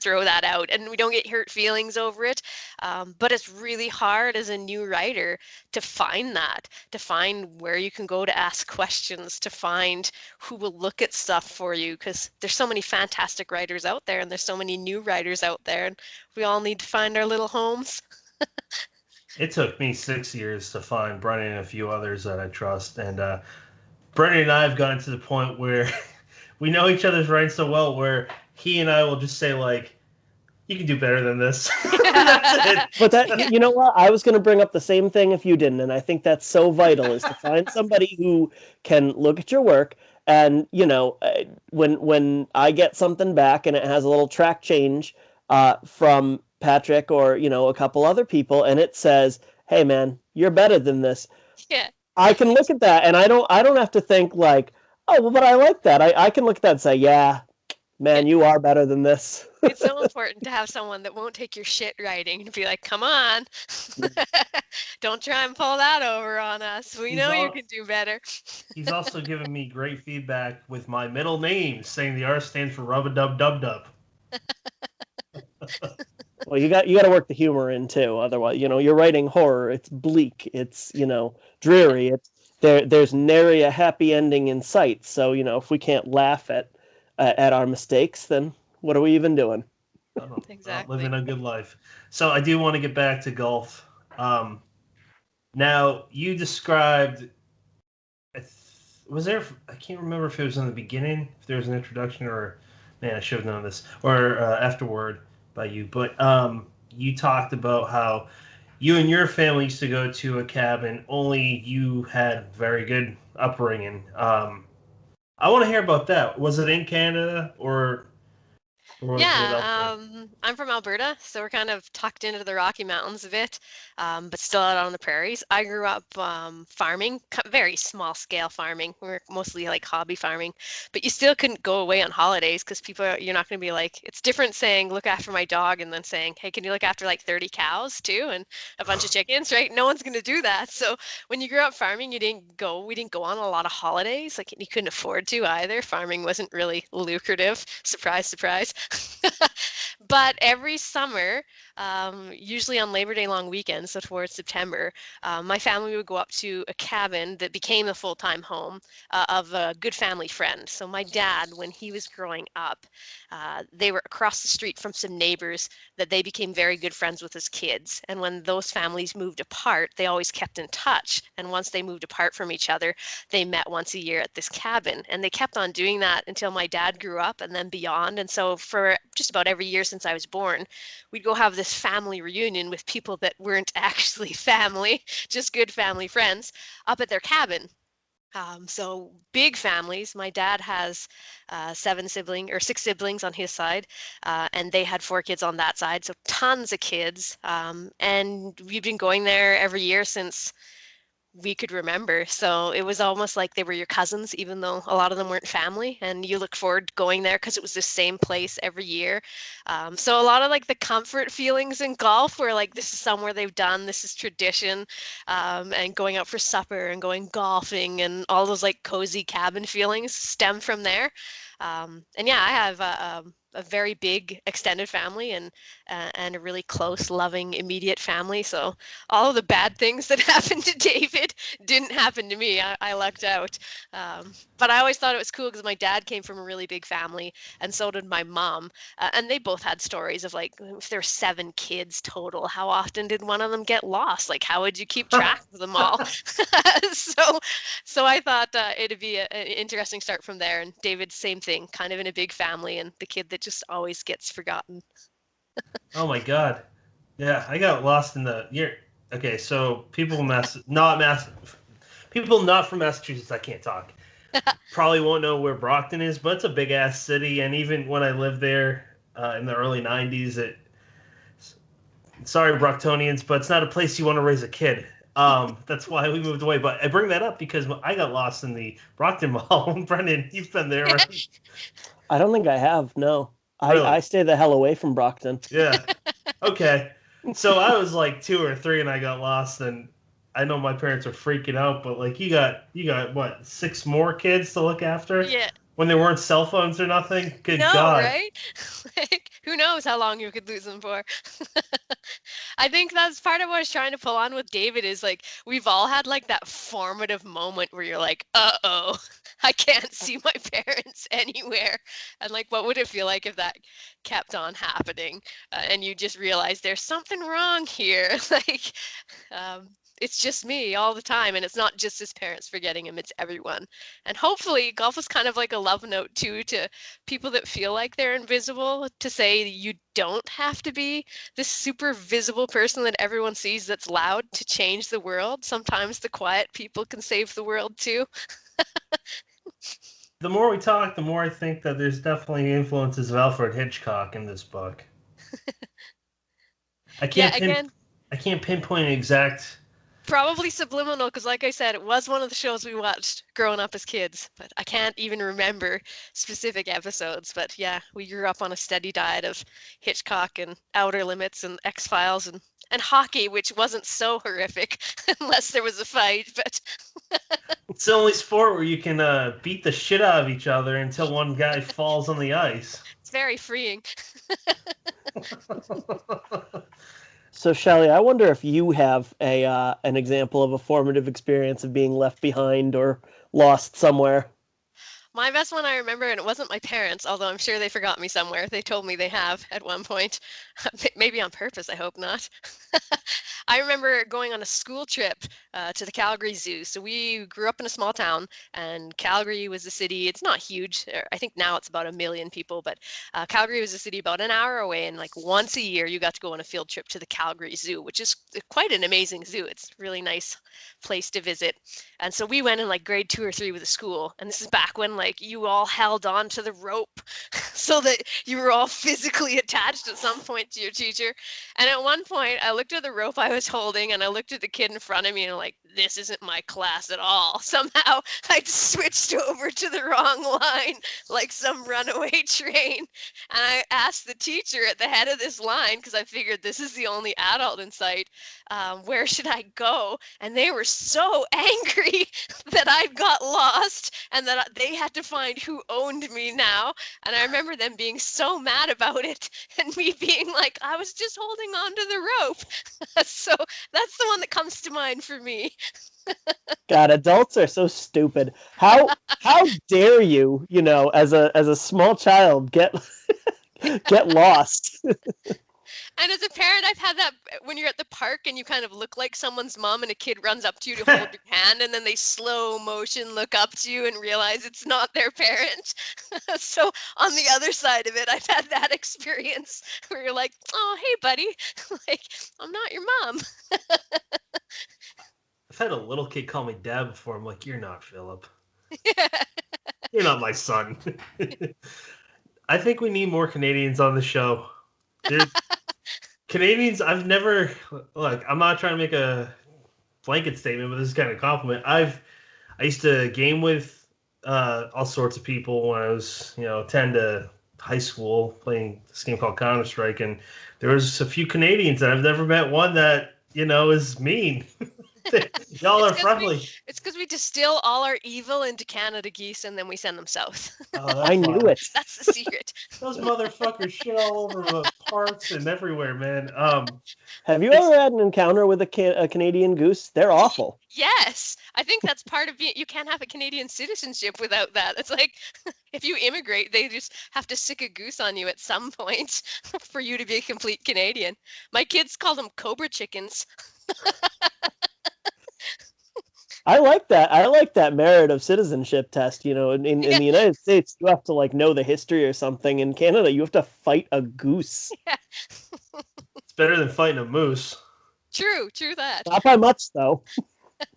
throw that out, and we don't get hurt feelings over it. But it's really hard as a new writer to find where you can go to ask questions, to find who will look at stuff for you, because there's so many fantastic writers out there, and there's so many new writers out there, and we all need to find our little homes. It took me 6 years to find Brennan and a few others that I trust. And Brennan and I have gotten to the point where we know each other's writing so well, where he and I will just say, like, you can do better than this. That's it. But that, you know what? I was going to bring up the same thing if you didn't, and I think that's so vital, is to find somebody who can look at your work. And when I get something back and it has a little track change from Patrick or a couple other people, and it says, "Hey man, you're better than this." Yeah. I can look at that, and I don't have to think like, "Oh, well, but I like that." I can look at that and say, "Yeah, man, you are better than this." It's so important to have someone that won't take your shit writing and be like, come on, don't try and pull that over on us. We know you can do better. He's also given me great feedback with my middle name, saying the R stands for Rub-a-Dub-Dub-Dub. Well, you got to work the humor in too. Otherwise, you're writing horror. It's bleak. It's dreary. It's there's nary a happy ending in sight. So if we can't laugh at our mistakes, then what are we even doing? Exactly. Living a good life. So I do want to get back to golf. Now you described. Was there? I can't remember if it was in the beginning, if there was an introduction, or man, I should have known this, or afterward by you. But you talked about how you and your family used to go to a cabin. Only you had very good upbringing. I want to hear about that. Was it in Canada or was it out there? I'm from Alberta, so we're kind of tucked into the Rocky Mountains a bit, but still out on the prairies. I grew up farming, very small scale farming. We were mostly like hobby farming, but you still couldn't go away on holidays because you're not going to be like, it's different saying look after my dog and then saying, hey, can you look after like 30 cows too and a bunch of chickens, right? No one's going to do that. So when you grew up farming, we didn't go on a lot of holidays. Like you couldn't afford to either. Farming wasn't really lucrative. Surprise, surprise. But every summer, usually on Labor Day long weekend, so towards September, my family would go up to a cabin that became a full-time home of a good family friend. So my dad, when he was growing up, they were across the street from some neighbors that they became very good friends with as kids. And when those families moved apart, they always kept in touch. And once they moved apart from each other, they met once a year at this cabin. And they kept on doing that until my dad grew up and then beyond. And so for just about every year since I was born, we'd go have this family reunion with people that weren't actually family, just good family friends, up at their cabin. So big families. My dad has six siblings on his side, and they had 4 kids on that side. So tons of kids. And we've been going there every year since we could remember. So it was almost like they were your cousins, even though a lot of them weren't family. And you look forward to going there because it was the same place every year. So a lot of like the comfort feelings in golf where like this is somewhere they've done, this is tradition, and going out for supper and going golfing and all those like cozy cabin feelings stem from there. And yeah, I have a very big extended family and a really close, loving, immediate family. So all of the bad things that happened to David didn't happen to me. I lucked out. But I always thought it was cool because my dad came from a really big family, and so did my mom. And they both had stories of like, if there were 7 kids total, how often did one of them get lost? Like, how would you keep track of them all? So I thought it'd be an interesting start from there. And David, same thing, kind of in a big family, and the kid that just always gets forgotten. Oh my God. Yeah, I got lost in the year. Okay, so people people not from Massachusetts, I can't talk. Probably won't know where Brockton is, but it's a big ass city. And even when I lived there in the early '90s, sorry Brocktonians, but it's not a place you want to raise a kid. That's why we moved away. But I bring that up because I got lost in the Brockton Mall. Brendan, you've been there, right? I don't think I have. No, Really? I stay the hell away from Brockton. Yeah. Okay. So I was like 2 or 3 and I got lost, and I know my parents are freaking out, but like you got what, 6 more kids to look after? Yeah. When there weren't cell phones or nothing? Good No, God. right? Like, who knows how long you could lose them for? I think that's part of what I was trying to pull on with David is like we've all had like that formative moment where you're like, uh-oh, I can't see my parents anywhere. And like, what would it feel like if that kept on happening? And you just realize there's something wrong here. Like, it's just me all the time. And it's not just his parents forgetting him, it's everyone. And hopefully golf is kind of like a love note too to people that feel like they're invisible, to say you don't have to be this super visible person that everyone sees that's loud to change the world. Sometimes the quiet people can save the world too. The more we talk, the more I think that there's definitely influences of Alfred Hitchcock in this book. I can't pinpoint an exact. Probably subliminal, because like I said, it was one of the shows we watched growing up as kids, but I can't even remember specific episodes. But yeah, we grew up on a steady diet of Hitchcock and Outer Limits and X-Files and hockey, which wasn't so horrific unless there was a fight. But It's the only sport where you can beat the shit out of each other until one guy falls on the ice. it's very freeing. So, Shelly, I wonder if you have an example of a formative experience of being left behind or lost somewhere. My best one I remember, and it wasn't my parents, although I'm sure they forgot me somewhere. They told me they have at one point. Maybe on purpose, I hope not. I remember going on a school trip to the Calgary Zoo. So we grew up in a small town, and Calgary was a city. It's not huge. I think now it's about 1 million people, but Calgary was a city about an hour away. And like once a year, you got to go on a field trip to the Calgary Zoo, which is quite an amazing zoo. It's a really nice place to visit. And so we went in like grade 2 or 3 with the school. And this is back when like you all held on to the rope so that you were all physically attached at some point to your teacher. And at one point I looked at the rope I was holding and I looked at the kid in front of me and I'm like, this isn't my class at all. Somehow I switched over to the wrong line like some runaway train. And I asked the teacher at the head of this line, because I figured this is the only adult in sight, where should I go? And they were so angry that I'd got lost and that they had to find who owned me now. And I remember them being so mad about it and me being like, I was just holding on to the rope. So that's the one that comes to mind for me. God, adults are so stupid. How dare you, as a small child get lost? And as a parent, I've had that when you're at the park and you kind of look like someone's mom and a kid runs up to you to hold your hand and then they slow motion look up to you and realize it's not their parent. So on the other side of it, I've had that experience where you're like, oh, hey, buddy, like, I'm not your mom. I've had a little kid call me dad before. I'm like, you're not Philip. Yeah. You're not my son. I think we need more Canadians on the show. Canadians, I've never, look, I'm not trying to make a blanket statement, but this is kind of a compliment. I used to game with all sorts of people when I was, 10 to high school playing this game called Counter-Strike, and there was a few Canadians, and I've never met one that, is mean. Y'all are friendly. It's because we distill all our evil into Canada Geese and then we send them south. Oh, I knew it. That's the secret. Those motherfuckers shit all over the parts and everywhere, man. Have you ever had an encounter with a Canadian goose? They're awful. Yes, I think that's part of being. You can't have a Canadian citizenship without that. It's like if you immigrate, they just have to sick a goose on you at some point for you to be a complete Canadian. My kids call them cobra chickens. I like that. I like that merit of citizenship test. In the United States, you have to know the history or something. In Canada, you have to fight a goose. Yeah. It's better than fighting a moose. True that. Not by much, though.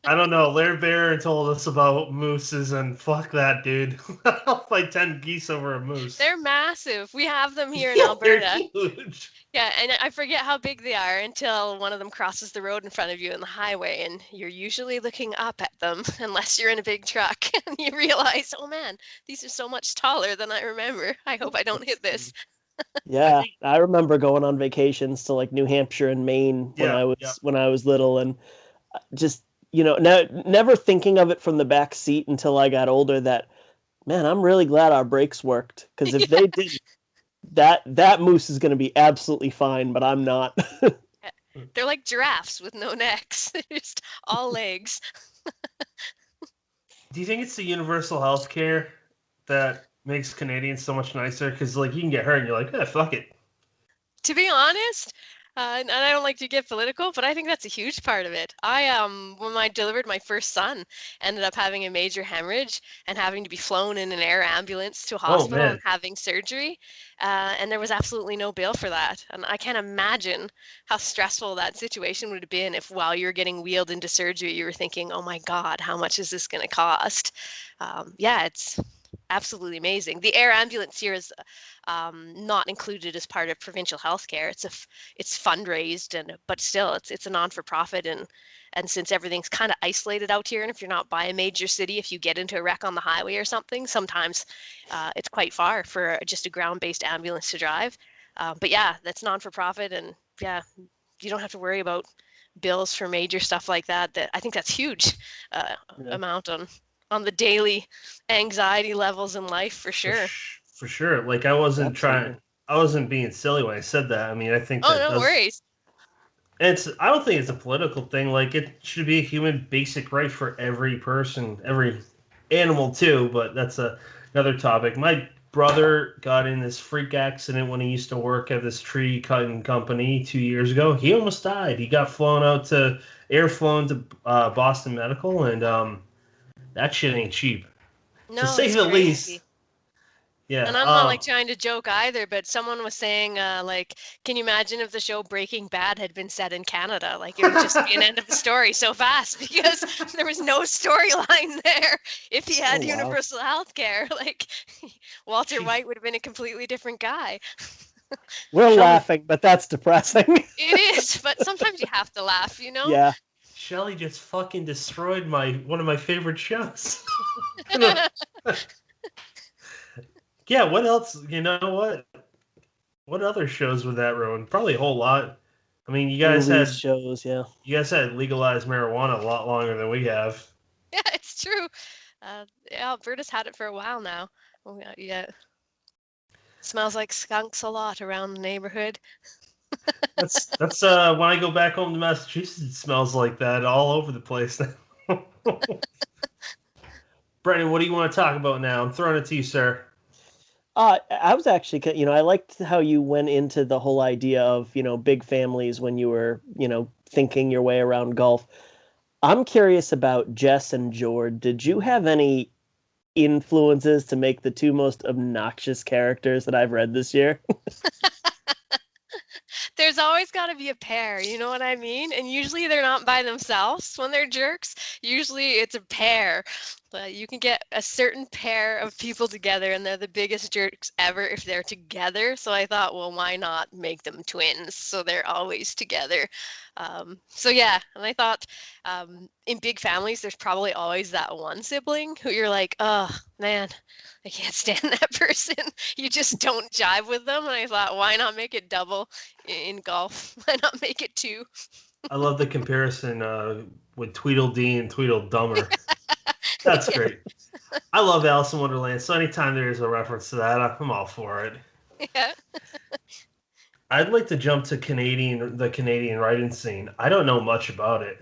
I don't know. Larry Barron told us about mooses, and fuck that, dude. I'll fight 10 geese over a moose. They're massive. We have them here in Alberta. They're huge. Yeah, and I forget how big they are until one of them crosses the road in front of you in the highway, and you're usually looking up at them unless you're in a big truck, and you realize, oh man, these are so much taller than I remember. I hope I don't hit this. Yeah, I remember going on vacations to New Hampshire and Maine when I was little, and just never thinking of it from the back seat until I got older. That, man, I'm really glad our brakes worked, because if they didn't, that moose is going to be absolutely fine, but I'm not. They're like giraffes with no necks. They're just all legs. Do you think it's the universal health care that makes Canadians so much nicer? Because you can get hurt and you're like, fuck it. To be honest, and I don't like to get political, but I think that's a huge part of it. When I delivered my first son, ended up having a major hemorrhage and having to be flown in an air ambulance to a hospital and having surgery. And there was absolutely no bill for that. And I can't imagine how stressful that situation would have been if while you were getting wheeled into surgery, you were thinking, oh my God, how much is this going to cost? It's absolutely amazing. The air ambulance here is not included as part of provincial healthcare. It's fundraised, but still, it's a non-for-profit, and since everything's kind of isolated out here, and if you're not by a major city, if you get into a wreck on the highway or something, sometimes it's quite far for just a ground-based ambulance to drive. But yeah, that's non-for-profit, and yeah, you don't have to worry about bills for major stuff like that. I think that's huge amount on the daily anxiety levels in life, for sure. For sure. I wasn't being silly when I said that. I mean, I think no worries. I don't think it's a political thing. It should be a human basic right for every person, every animal too, but that's another topic. My brother got in this freak accident when he used to work at this tree cutting company 2 years ago. He almost died. He got flown to Boston Medical, and that shit ain't cheap. No, to say the least. Yeah. And I'm not trying to joke either, but someone was saying, can you imagine if the show Breaking Bad had been set in Canada? It would just be an end of the story so fast because there was no storyline there. If he had universal health care, Walter White would have been a completely different guy. We're laughing, but that's depressing. It is, but sometimes you have to laugh, Yeah. Shelly just fucking destroyed one of my favorite shows. Yeah, what else? You know what? What other shows would that ruin? Probably a whole lot. I mean, you guys had shows, yeah. You guys had legalized marijuana a lot longer than we have. Yeah, it's true. Yeah, Alberta's had it for a while now. Oh, yeah. Smells like skunks a lot around the neighborhood. That's when I go back home to Massachusetts, it smells like that all over the place now. Brendan, what do you want to talk about now? I'm throwing it to you, sir. I was actually, I liked how you went into the whole idea of, big families when you were, thinking your way around golf. I'm curious about Jess and Jord. Did you have any influences to make the two most obnoxious characters that I've read this year? There's always got to be a pair, you know what I mean? And usually they're not by themselves when they're jerks. Usually it's a pair. But you can get a certain pair of people together and they're the biggest jerks ever if they're together. So I thought, well, why not make them twins so they're always together? So yeah, and I thought in big families, there's probably always that one sibling who you're like, oh man, I can't stand that person. You just don't jive with them. And I thought, why not make it double in golf? Why not make it two? I love the comparison with Tweedledee and Tweedledummer. That's great. I love Alice in Wonderland, so anytime there's a reference to that, I'm all for it. Yeah. I'd like to jump to the Canadian writing scene. I don't know much about it.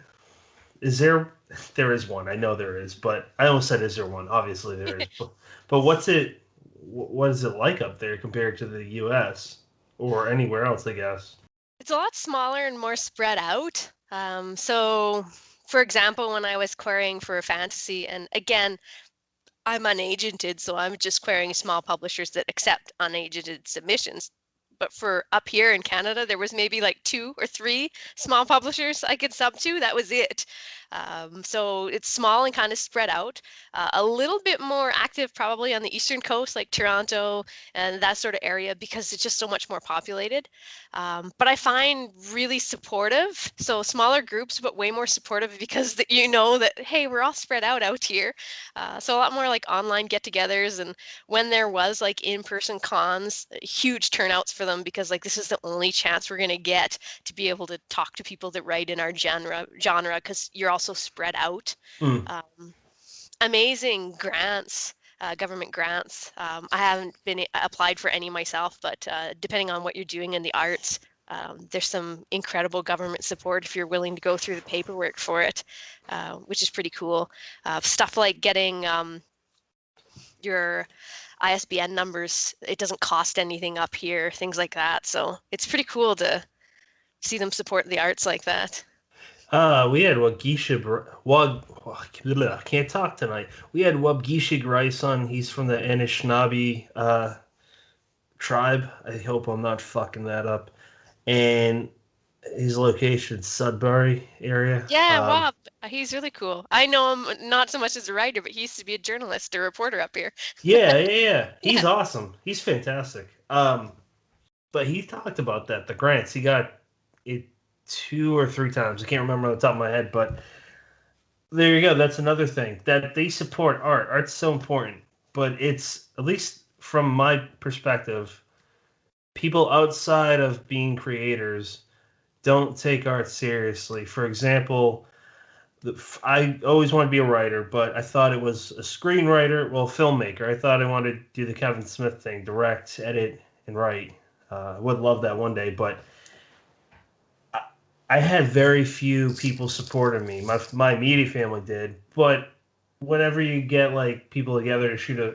Is there? There is one. I know there is, but I almost said, is there one? Obviously there is. But what's it? What is it like up there compared to the U.S. or anywhere else? I guess. It's a lot smaller and more spread out. So, for example, when I was querying for a fantasy, and again, I'm unagented, so I'm just querying small publishers that accept unagented submissions. But for up here in Canada, there was maybe like 2 or 3 small publishers I could sub to. That was it. So it's small and kind of spread out. A little bit more active probably on the eastern coast, like Toronto and that sort of area, because it's just so much more populated. But I find really supportive. So smaller groups, but way more supportive because that hey, we're all spread out here. So a lot more like online get-togethers, and when there was like in-person cons, huge turnouts for them because like this is the only chance we're gonna get to be able to talk to people that write in our genre because you're also spread out. Amazing grants, government grants. I haven't been applied for any myself, but depending on what you're doing in the arts, there's some incredible government support if you're willing to go through the paperwork for it, which is pretty cool. Stuff like getting your ISBN numbers, it doesn't cost anything up here, things like that. So it's pretty cool to see them support the arts like that. We had I can't talk tonight. We had Wabgishig Rice on. He's from the Anishinaabe tribe. I hope I'm not fucking that up. And his location, Sudbury area. Yeah, Wab. He's really cool. I know him not so much as a writer, but he used to be a journalist, a reporter up here. Yeah. He's awesome. He's fantastic. But he talked about that, the grants. He got it 2 or 3 times. I can't remember on the top of my head, but there you go. That's another thing that they support art. Art's so important, but it's, at least from my perspective, people outside of being creators don't take art seriously. For example, I always wanted to be a writer, but I thought it was a screenwriter, filmmaker. I thought I wanted to do the Kevin Smith thing, direct, edit, and write. I would love that one day, but I had very few people supporting me. My immediate family did, but whenever you get like people together to shoot a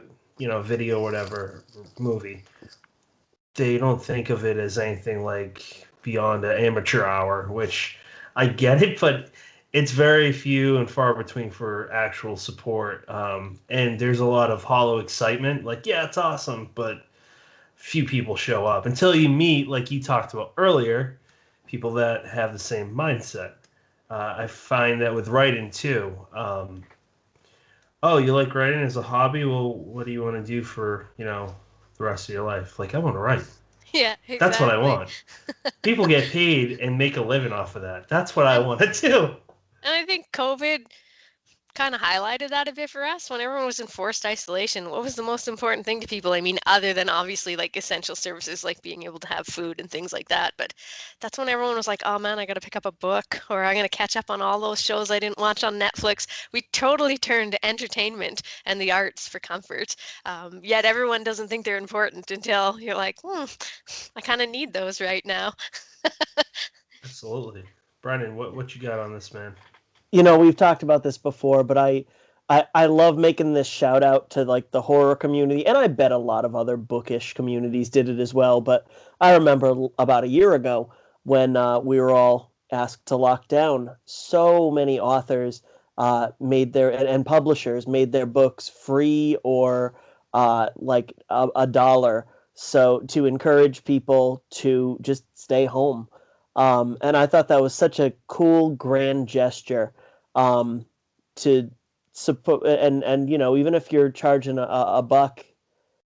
video or whatever movie, they don't think of it as anything like beyond an amateur hour, which I get it, but it's very few and far between for actual support. And there's a lot of hollow excitement, like, yeah, it's awesome, but few people show up until you meet, like you talked about earlier, people that have the same mindset. I find that with writing too. Oh, you like writing as a hobby? Well, what do you want to do for, the rest of your life? Like, I want to write. Yeah, exactly. That's what I want. People get paid and make a living off of that. That's what I want to do. And I think COVID kind of highlighted that a bit for us when everyone was in forced isolation. What was the most important thing to people? I mean, other than obviously like essential services like being able to have food and things like that, but that's when everyone was like, oh man, I got to pick up a book, or I'm going to catch up on all those shows I didn't watch on Netflix. We totally turned to entertainment and the arts for comfort. Yet everyone doesn't think they're important until you're like, I kind of need those right now. Absolutely. Brennan, what you got on this, man? We've talked about this before, but I love making this shout out to like the horror community, and I bet a lot of other bookish communities did it as well. But I remember about a year ago when we were all asked to lock down, so many authors made their and publishers made their books free or like a dollar, so to encourage people to just stay home. And I thought that was such a cool, grand gesture to support. And even if you're charging a buck,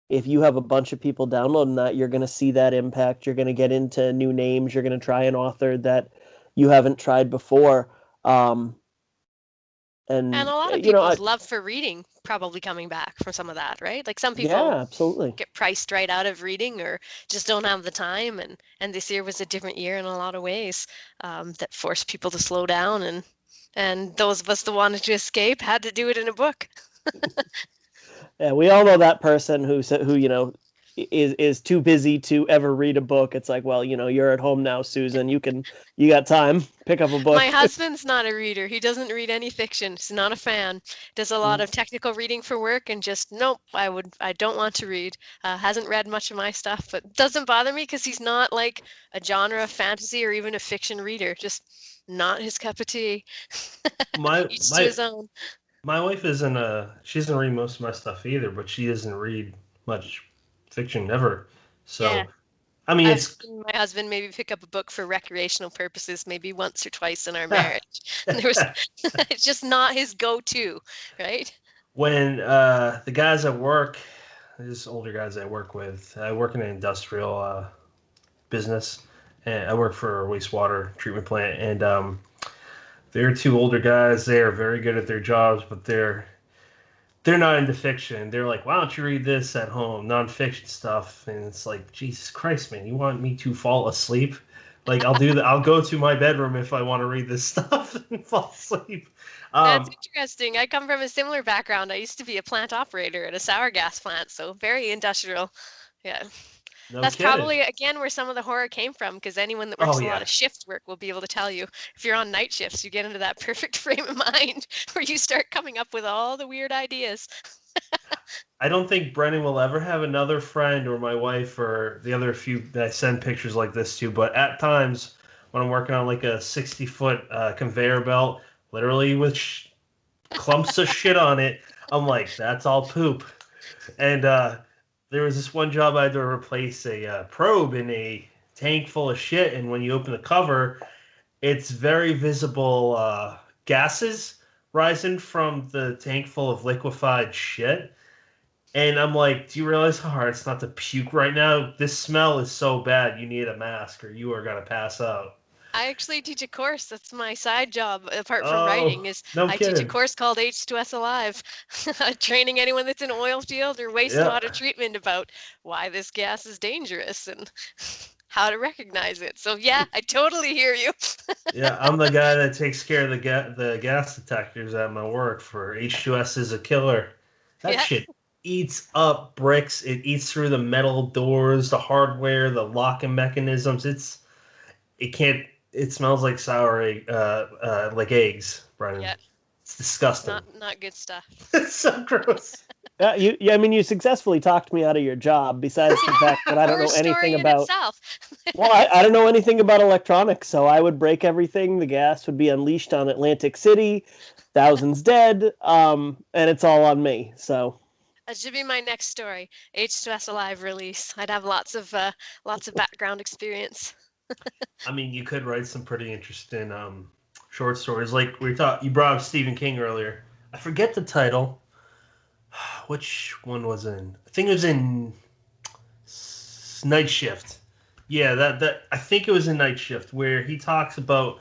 if you have a bunch of people downloading that, you're going to see that impact. You're going to get into new names. You're going to try an author that you haven't tried before. And a lot of people's love for reading probably coming back from some of that, right? Like some people absolutely get priced right out of reading or just don't have the time. And this year was a different year in a lot of ways that forced people to slow down. And those of us that wanted to escape had to do it in a book. Yeah, we all know that person who is too busy to ever read a book. It's like, well, you're at home now, Susan. You got time. Pick up a book. My husband's not a reader. He doesn't read any fiction. He's not a fan. Does a lot of technical reading for work and just nope. I don't want to read. Hasn't read much of my stuff, but doesn't bother me because he's not like a genre of fantasy or even a fiction reader. Just not his cup of tea. Each to his own. My wife she doesn't read most of my stuff either, but she doesn't read much fiction ever. So, yeah. I mean, my husband maybe pick up a book for recreational purposes, maybe once or twice in our marriage. It's just not his go-to, right? When the guys at work, these older guys I work with, I work in an industrial business, and I work for a wastewater treatment plant, and they're two older guys. They are very good at their jobs, but they're not into fiction. They're like, why don't you read this at home, nonfiction stuff? And it's like, Jesus Christ, man, you want me to fall asleep? Like, I'll do that. I'll go to my bedroom if I want to read this stuff and fall asleep. That's interesting. I come from a similar background. I used to be a plant operator at a sour gas plant, so very industrial. Yeah. That's kidding. Probably, again, where some of the horror came from, because anyone that works a lot of shift work will be able to tell you. If you're on night shifts, you get into that perfect frame of mind where you start coming up with all the weird ideas. I don't think Brennan will ever have another friend or my wife or the other few that I send pictures like this to, but at times when I'm working on like a 60-foot conveyor belt, literally with clumps of shit on it, I'm like, that's all poop. And there was this one job I had to replace a probe in a tank full of shit, and when you open the cover, it's very visible gases rising from the tank full of liquefied shit. And I'm like, do you realize how hard it's not to puke right now? This smell is so bad, you need a mask or you are going to pass out. I actually teach a course. That's my side job, apart from writing, is I teach a course called H2S Alive, training anyone that's in oil field or wastewater treatment about why this gas is dangerous and how to recognize it. So yeah, I totally hear you. Yeah, I'm the guy that takes care of the gas detectors at my work for H2S is a killer. That shit eats up bricks. It eats through the metal doors, the hardware, the locking mechanisms. It smells like sour egg, like eggs, Brian. Yeah. It's disgusting. Not good stuff. It's so gross. I mean, you successfully talked me out of your job, besides the fact that I don't know anything about... Well, I don't know anything about electronics, so I would break everything. The gas would be unleashed on Atlantic City, thousands dead, and it's all on me, so... That should be my next story, H2S Alive release. I'd have lots of background experience. I mean, you could write some pretty interesting short stories. Like you brought up Stephen King earlier. I forget the title. Which one was in? I think it was in Night Shift. Yeah, that I think it was in Night Shift where he talks about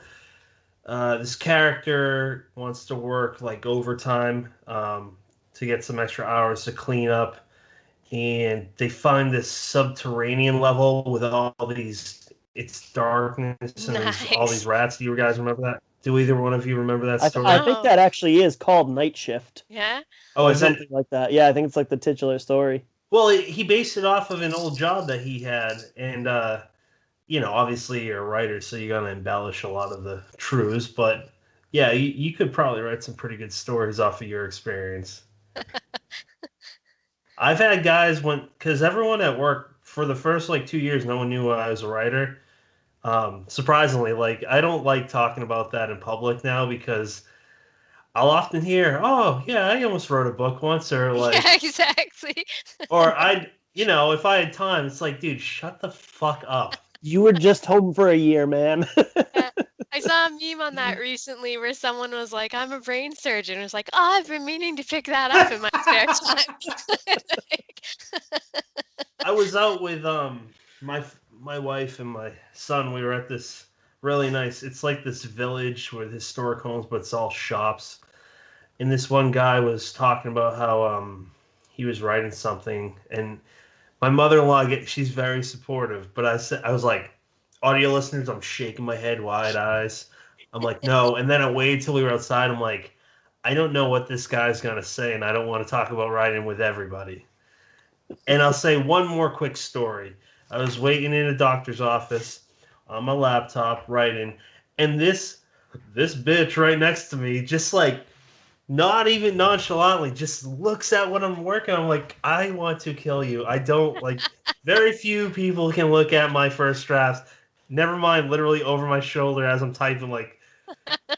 This character wants to work like overtime to get some extra hours to clean up, and they find this subterranean level with all these. It's darkness and there's all these Nice. rats. Do you guys remember that? Do either one of you remember that I story? think No. that actually is called Night Shift Yeah? Oh, or is it? something like that. Yeah, I think it's like the titular story. Well, he based it off of an old job that he had, and obviously you're a writer, so you're gonna embellish a lot of the truths. But yeah, you could probably write some pretty good stories off of your experience. I've had guys because everyone at work for the first like 2 years, no one knew I was a writer. Surprisingly, like I don't like talking about that in public now because I'll often hear, "Oh, yeah, I almost wrote a book once," or Yeah, like, exactly. or if I had time, it's like, dude, shut the fuck up. You were just home for a year, man. Yeah. I saw a meme on that recently where someone was like, I'm a brain surgeon. It was like, oh, I've been meaning to pick that up in my spare time. Like, I was out with my wife and my son. We were at this really nice. It's like this village with historic homes, but it's all shops. And this one guy was talking about how he was writing something, and my mother-in-law she's very supportive. But I was like, audio listeners, I'm shaking my head, wide eyes. I'm like, no. And then I waited till we were outside. I'm like, I don't know what this guy's gonna say, and I don't want to talk about writing with everybody. And I'll say one more quick story. I was waiting in a doctor's office on my laptop writing, and this bitch right next to me just like not even nonchalantly just looks at what I'm working on. I'm like, I want to kill you. I don't like very few people can look at my first drafts. Never mind literally over my shoulder as I'm typing like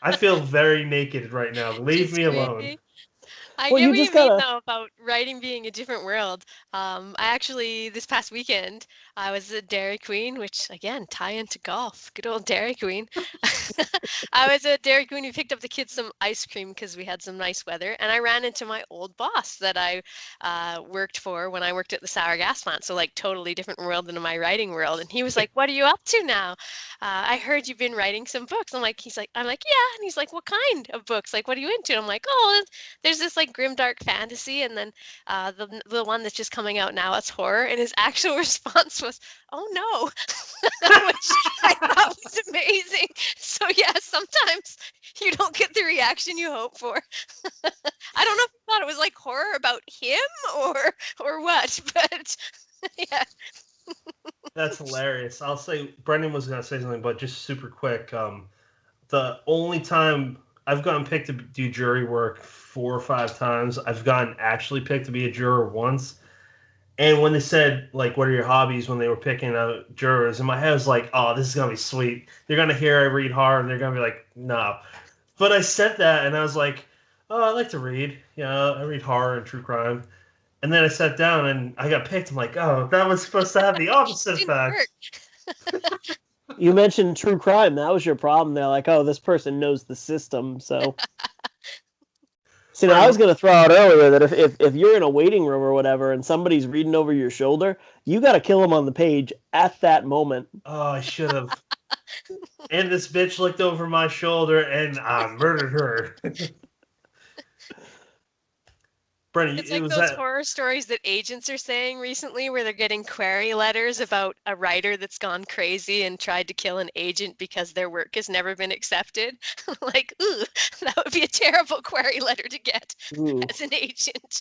I feel very naked right now. Leave just me alone. creepy. I Well, get you what just you mean gotta. though about writing being a different world. I actually this past weekend I was at Dairy Queen, which again tie into golf. Good old Dairy Queen. I was at Dairy Queen. We picked up the kids some ice cream because we had some nice weather, and I ran into my old boss that I worked for when I worked at the sour gas plant. So like totally different world than my writing world. And he was like, "What are you up to now? I heard you've been writing some books." I'm like, "Yeah." And he's like, "What kind of books? Like, what are you into?" I'm like, "Oh, there's this like grim dark fantasy, and then the one that's just coming out now, it's horror." And his actual response was, "Oh no," which I thought was amazing. So yeah, sometimes you don't get the reaction you hope for. I don't know if he thought it was like horror about him or what, but yeah. That's hilarious. I'll say Brendan was gonna say something, but just super quick. The only time I've gotten picked to do jury work 4 or 5 times, I've gotten actually picked to be a juror once. And when they said like, "What are your hobbies?" when they were picking out jurors, in my head I was like, "Oh, this is gonna be sweet. They're gonna hear I read horror, and they're gonna be like, no." But I said that, and I was like, "Oh, I like to read. Yeah, I read horror and true crime." And then I sat down, and I got picked. I'm like, "Oh, that was supposed to have the opposite Didn't work. effect." You mentioned true crime. That was your problem. They're like, oh, this person knows the system. So, see, now I was Brendan, going to throw out earlier that if you're in a waiting room or whatever and somebody's reading over your shoulder, you got to kill them on the page at that moment. oh, I should have. And this bitch looked over my shoulder, and I murdered her. Brendan, It's it like was those that. horror stories that agents are saying recently where they're getting query letters about a writer that's gone crazy and tried to kill an agent because their work has never been accepted. Like, ooh, that would be a terrible query letter to get Ooh. as an agent.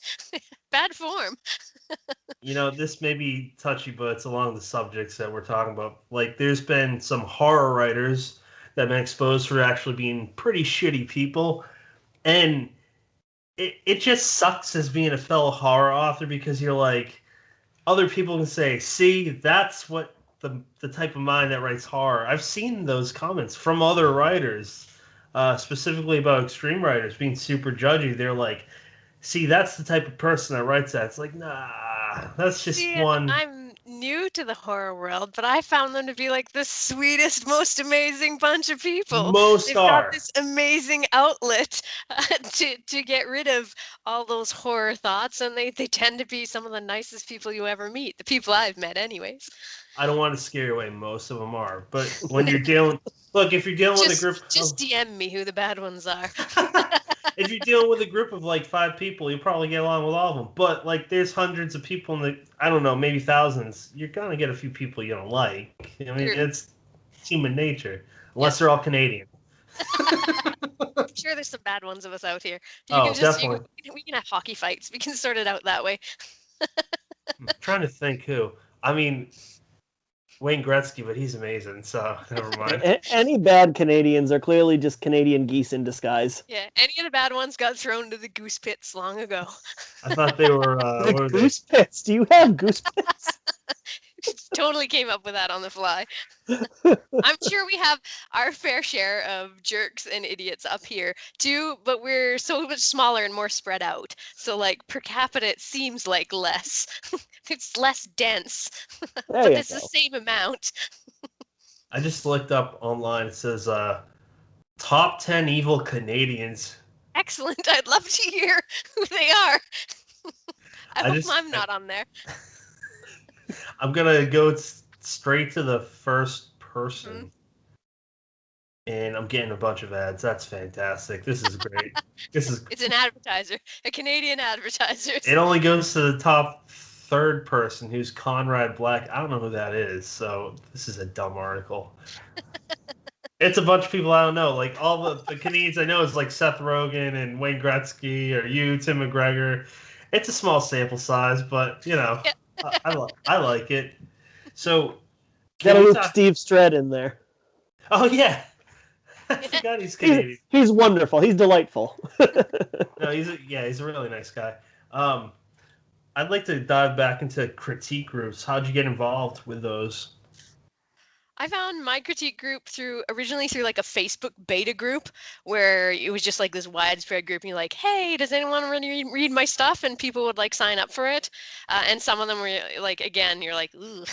Bad form. This may be touchy, but it's along the subjects that we're talking about. Like, there's been some horror writers that have been exposed for actually being pretty shitty people. And it just sucks as being a fellow horror author because you're like, other people can say, see, that's what the type of mind that writes horror. I've seen those comments from other writers, specifically about extreme writers being super judgy. They're like, see, that's the type of person that writes that. It's like, nah, that's just See, one. new to the horror world, but I found them to be like the sweetest, most amazing bunch of people. Most They've got are. this amazing outlet to get rid of all those horror thoughts, and they tend to be some of the nicest people you ever meet. The people I've met, anyways. I don't want to scare you away. Most of them are. But when you're dealing, look, if you're dealing with a group, Just DM me who the bad ones are. if you're dealing with a group of like 5 people, you probably get along with all of them. But like, there's hundreds of people in the, I don't know, maybe thousands. You're gonna get a few people you don't like. I mean, it's human nature, unless they're all Canadian. I'm sure there's some bad ones of us out here. Definitely. We can have hockey fights. We can sort it out that way. I'm trying to think who. I mean, Wayne Gretzky, but he's amazing, so never mind. Any bad Canadians are clearly just Canadian geese in disguise. Yeah, any of the bad ones got thrown to the goose pits long ago. I thought they were. The goose pits? Do you have goose pits? Totally came up with that on the fly. I'm sure we have our fair share of jerks and idiots up here too, but we're so much smaller and more spread out. So like per capita, it seems like less. It's less dense, but it's the same amount. I just looked up online. It says top 10 evil Canadians. Excellent. I'd love to hear who they are. I hope I'm not on there. I'm gonna go straight to the first person, and I'm getting a bunch of ads. That's fantastic. This is great. It's an advertiser, a Canadian advertiser. It only goes to the top third person, who's Conrad Black. I don't know who that is, so this is a dumb article. It's a bunch of people I don't know. Like all the Canadians I know is like Seth Rogen and Wayne Gretzky, or you, Tim McGregor. It's a small sample size, but you know. Yeah. I like it. So gotta loop Steve Strett in there. Oh yeah, I forgot he's Canadian. He's wonderful. He's delightful. No, he's a really nice guy. I'd like to dive back into critique groups. How'd you get involved with those? I found my critique group originally through like a Facebook beta group where it was just like this widespread group and you're like, hey, does anyone want to read my stuff? And people would like sign up for it. And some of them were like, again, you're like, ooh,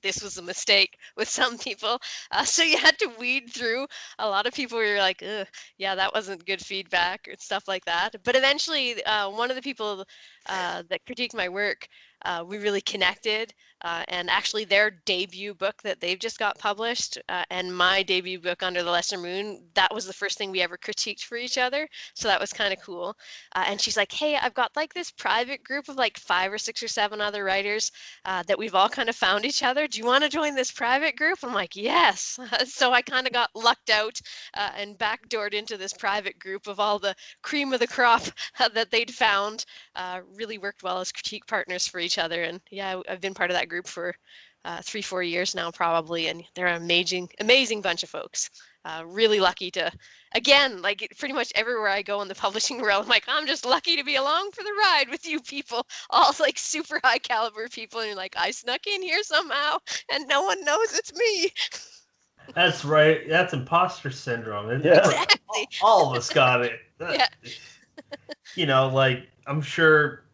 this was a mistake with some people. So you had to weed through a lot of people where you're like, ugh, yeah, that wasn't good feedback or stuff like that. But eventually one of the people that critiqued my work, we really connected. And actually their debut book that they've just got published and my debut book, Under the Lesser Moon, that was the first thing we ever critiqued for each other. So that was kind of cool. And she's like, hey, I've got like this private group of like 5 or 6 or 7 other writers that we've all kind of found each other. Do you want to join this private group? I'm like, yes. So I kind of got lucked out and backdoored into this private group of all the cream of the crop that they'd found. Really worked well as critique partners for each other. And yeah, I've been part of that group for 3-4 years now probably, and they're an amazing bunch of folks. Really lucky to, again, like pretty much everywhere I go in the publishing world, I'm like, I'm just lucky to be along for the ride with you people, all like super high caliber people, and you're like, I snuck in here somehow and no one knows it's me. That's right. That's imposter syndrome. Yeah. Exactly. All of us got it. Yeah. You know, like I'm sure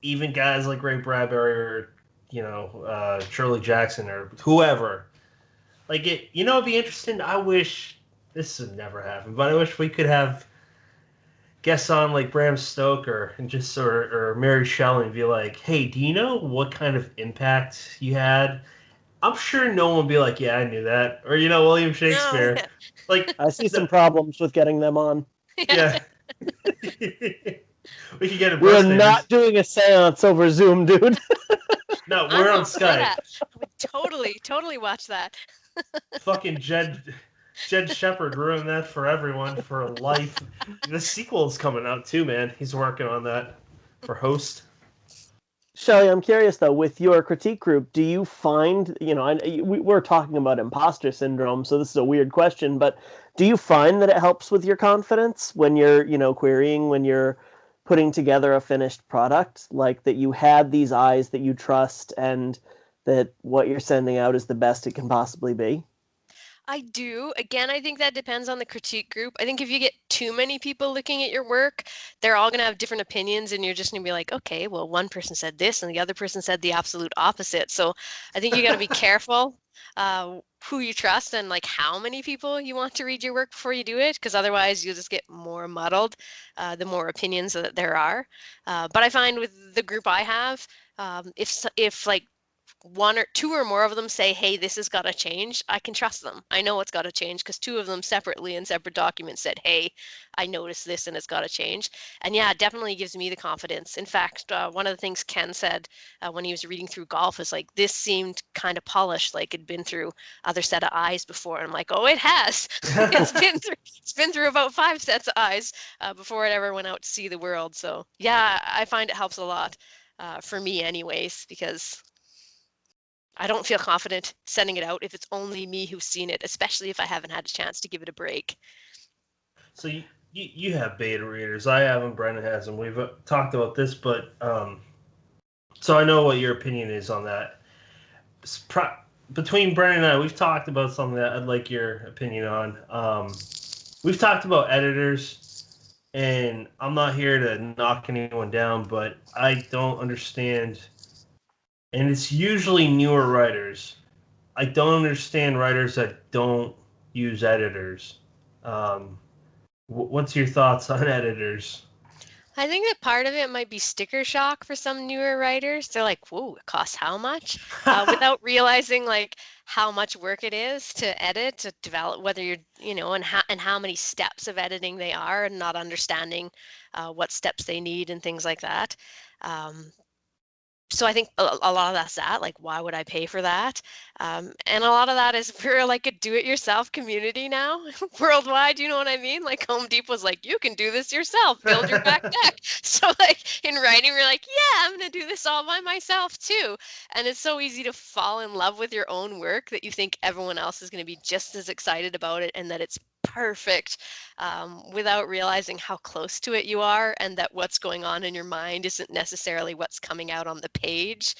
even guys like Ray Bradbury or Shirley Jackson or whoever, like it. You know, it'd be interesting. I wish this would never happen, but I wish we could have guests on like Bram Stoker and just or Mary Shelley and be like, hey, do you know what kind of impact you had? I'm sure no one would be like, yeah, I knew that. Or, William Shakespeare. No. Like I see some problems with getting them on. Yeah. We could get a We're not doing a seance over Zoom, dude. No, we're on Skype. I would totally watch that. Fucking Jed Shepard ruined that for everyone for life. The sequel's coming out too, man. He's working on that for Host. Shelly, I'm curious though, with your critique group, do you find, we're talking about imposter syndrome, so this is a weird question, but do you find that it helps with your confidence when you're, querying, when you're putting together a finished product, like that you had these eyes that you trust and that what you're sending out is the best it can possibly be? I do. Again, I think that depends on the critique group. I think if you get too many people looking at your work, they're all going to have different opinions, and you're just going to be like, okay, well, one person said this and the other person said the absolute opposite. So I think you got to be careful who you trust and like how many people you want to read your work before you do it, because otherwise you'll just get more muddled the more opinions that there are. But I find with the group I have, if like one or two or more of them say, hey, this has got to change, I can trust them. I know it's got to change because two of them separately in separate documents said, hey, I noticed this and it's got to change. And yeah, it definitely gives me the confidence. In fact, one of the things Ken said when he was reading through golf was like, this seemed kind of polished, like it'd been through other set of eyes before. And I'm like, oh, it has. It's been through about 5 sets of eyes before it ever went out to see the world. So yeah, I find it helps a lot for me anyways, because I don't feel confident sending it out if it's only me who's seen it, especially if I haven't had a chance to give it a break. So you have beta readers. I haven't. Brendan hasn't. We've talked about this, but so I know what your opinion is on that. Between Brendan and I, we've talked about something that I'd like your opinion on. We've talked about editors, and I'm not here to knock anyone down, but I don't understand. And it's usually newer writers. I don't understand writers that don't use editors. What's your thoughts on editors? I think that part of it might be sticker shock for some newer writers. They're like, whoa, it costs how much? Without realizing like how much work it is to edit, to develop, whether you're, and how many steps of editing they are, and not understanding what steps they need and things like that. So I think a lot of that's that, like, why would I pay for that? And a lot of that is we're like a do-it-yourself community now, worldwide, you know what I mean? Like Home Depot's like, you can do this yourself, build your back deck. So like in writing, we're like, yeah, I'm gonna do this all by myself too. And it's so easy to fall in love with your own work that you think everyone else is gonna be just as excited about it and that it's perfect, without realizing how close to it you are and that what's going on in your mind isn't necessarily what's coming out on the page.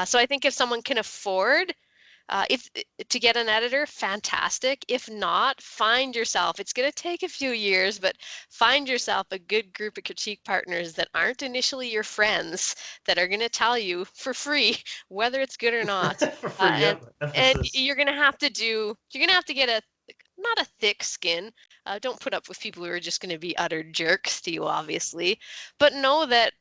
So I think if someone can afford if to get an editor, fantastic. If not, find yourself. It's going to take a few years, but find yourself a good group of critique partners that aren't initially your friends, that are going to tell you for free whether it's good or not. For free, and you're going to have to get a not a thick skin. Don't put up with people who are just going to be utter jerks to you, obviously, but know that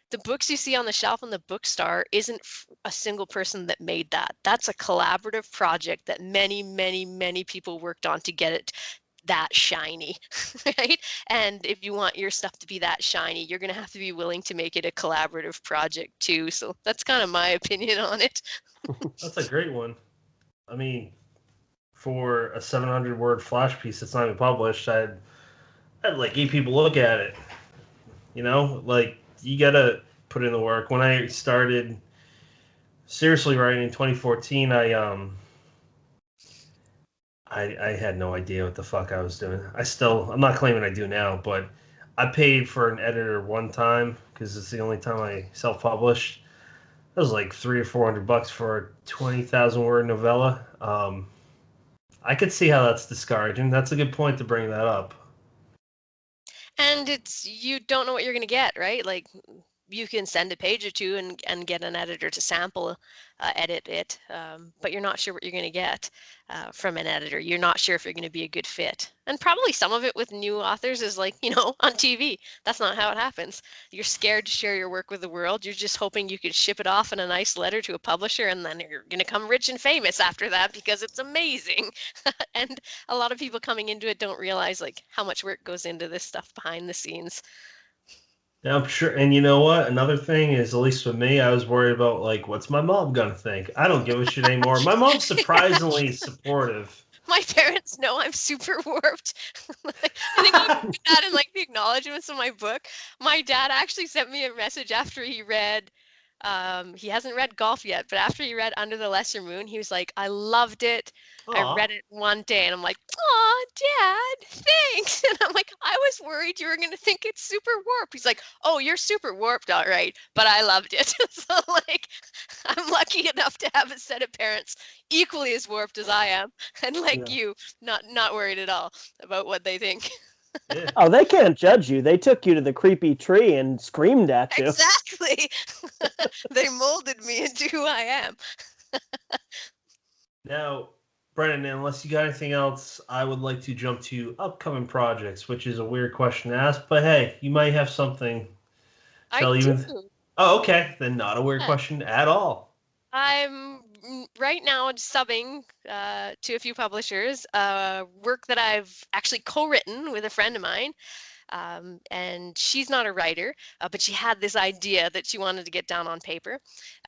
the books you see on the shelf in the bookstore isn't a single person that made that. That's a collaborative project that many, many, many people worked on to get it that shiny, right? And if you want your stuff to be that shiny, you're going to have to be willing to make it a collaborative project too. So that's kind of my opinion on it. That's a great one. I mean, for a 700-word flash piece that's not even published, I had like 8 people look at it. Like, you gotta put in the work. When I started seriously writing in 2014, I had no idea what the fuck I was doing. I'm not claiming I do now, but I paid for an editor one time because it's the only time I self-published. That was like $300 or $400 for a 20,000 word novella. I could see how that's discouraging. That's a good point to bring that up. And you don't know what you're going to get, right? Like, you can send a page or two and get an editor to sample edit it, but you're not sure what you're going to get from an editor. You're not sure if you're going to be a good fit. And probably some of it with new authors is like, on TV. That's not how it happens. You're scared to share your work with the world. You're just hoping you could ship it off in a nice letter to a publisher, and then you're going to come rich and famous after that because it's amazing. And a lot of people coming into it don't realize like how much work goes into this stuff behind the scenes. Yeah, I'm sure. And you know what? Another thing is, at least with me, I was worried about, like, what's my mom going to think? I don't give a shit anymore. My mom's surprisingly supportive. My parents know I'm super warped. I think I put that in, like, the acknowledgments of my book. My dad actually sent me a message after he read, he hasn't read Golf yet, but after he read Under the Lesser Moon, he was like, I loved it. I read it one day, and I'm like, aw, Dad, thanks. And I'm like, I was worried you were going to think it's super warped. He's like, oh, you're super warped, all right, but I loved it. So, like, I'm lucky enough to have a set of parents equally as warped as I am, and like you, not worried at all about what they think. Yeah. Oh, they can't judge you. They took you to the creepy tree and screamed at you. Exactly. They molded me into who I am. Now, Brennan, unless you got anything else, I would like to jump to upcoming projects, which is a weird question to ask, but hey, you might have something. I do. Oh, okay. Then not a weird question at all. I'm right now subbing to a few publishers, work that I've actually co-written with a friend of mine. And she's not a writer, but she had this idea that she wanted to get down on paper.